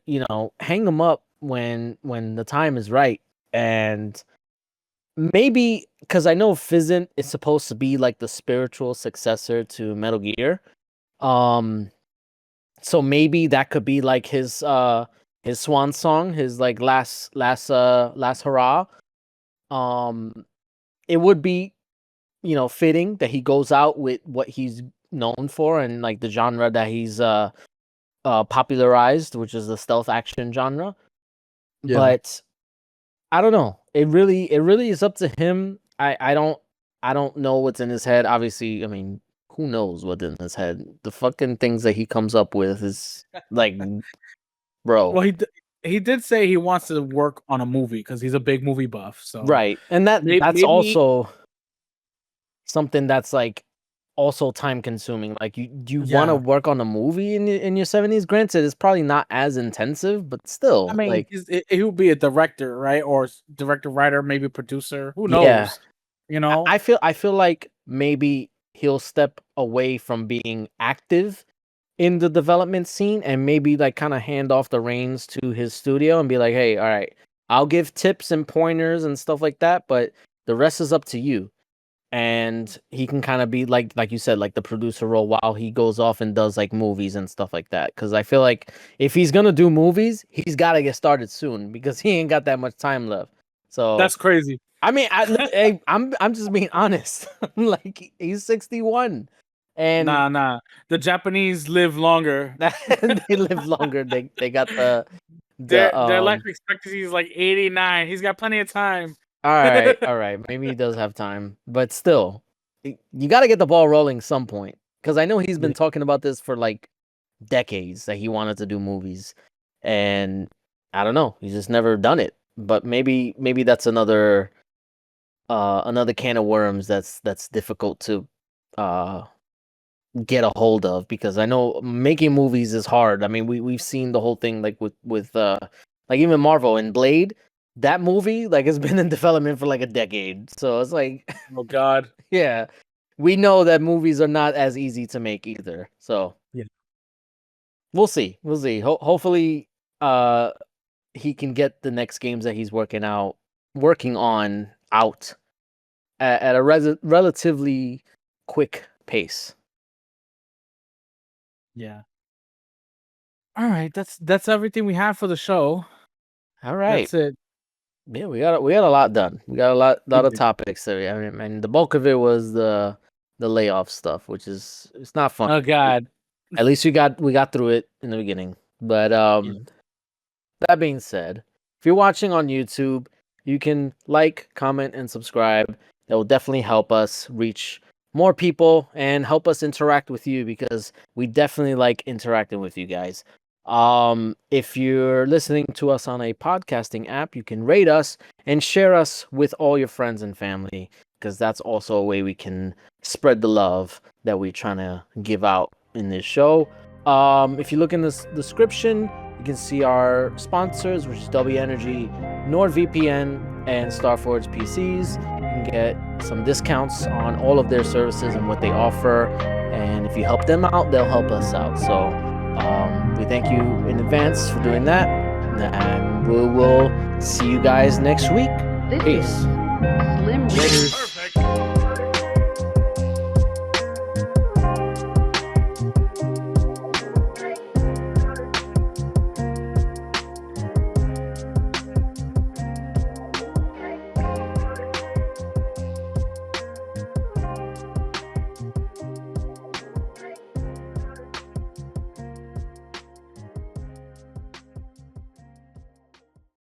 hang him up when the time is right. And maybe because I know Fizzent is supposed to be like the spiritual successor to Metal Gear. So maybe that could be like his swan song, his like last hurrah. It would be, fitting that he goes out with what he's known for and like the genre that he's popularized, which is the stealth action genre. Yeah. But I don't know. It really is up to him. I don't know what's in his head. Obviously, I mean, who knows what's in his head? The fucking things that he comes up with is like, bro. Well, he did say he wants to work on a movie because he's a big movie buff. So Right. And that's maybe also something that's like also time consuming. Like you want to work on a movie in your 70s. Granted, it's probably not as intensive, but still, I mean, like he would be a director, right? Or director, writer, maybe producer. Who knows? Yeah. You know, I feel like maybe he'll step away from being active in the development scene and maybe like kind of hand off the reins to his studio and be like, hey, all right, I'll give tips and pointers and stuff like that, but the rest is up to you. And he can kind of be like you said, like the producer role while he goes off and does like movies and stuff like that. Because I feel like if he's gonna do movies, he's got to get started soon because he ain't got that much time left. So that's crazy. I mean, I'm just being honest. Like he's 61, and Nah. The Japanese live longer. they live longer. They got Their life expectancy is like 89. He's got plenty of time. All right. Maybe he does have time, but still, you got to get the ball rolling some point. Because I know he's been talking about this for like decades that he wanted to do movies, and I don't know, he's just never done it. But maybe that's another can of worms that's difficult to get a hold of, because I know making movies is hard. I mean, we've seen the whole thing like with like even Marvel and Blade. That movie like has been in development for like a decade. So it's like, Oh God. yeah, we know that movies are not as easy to make either. So Yeah. We'll see. Hopefully he can get the next games that he's working on out at a relatively quick pace. Yeah. All right, that's everything we have for the show. All right. That's it. Yeah, we got a lot done. We got a lot We of did. topics there. I mean, the bulk of it was the layoff stuff, which is it's not fun. Oh God. At least we got through it in the beginning. But that being said, if you're watching on YouTube, you can like, comment, and subscribe. That will definitely help us reach more people and help us interact with you, because we definitely like interacting with you guys. If you're listening to us on a podcasting app, you can rate us and share us with all your friends and family, because that's also a way we can spread the love that we're trying to give out in this show. If you look in the description, you can see our sponsors, which is W Energy, NordVPN, and Starforge PCs. You can get some discounts on all of their services and what they offer. And if you help them out, they'll help us out. So we thank you in advance for doing that. And we will see you guys next week. This Peace. is Slim Reader.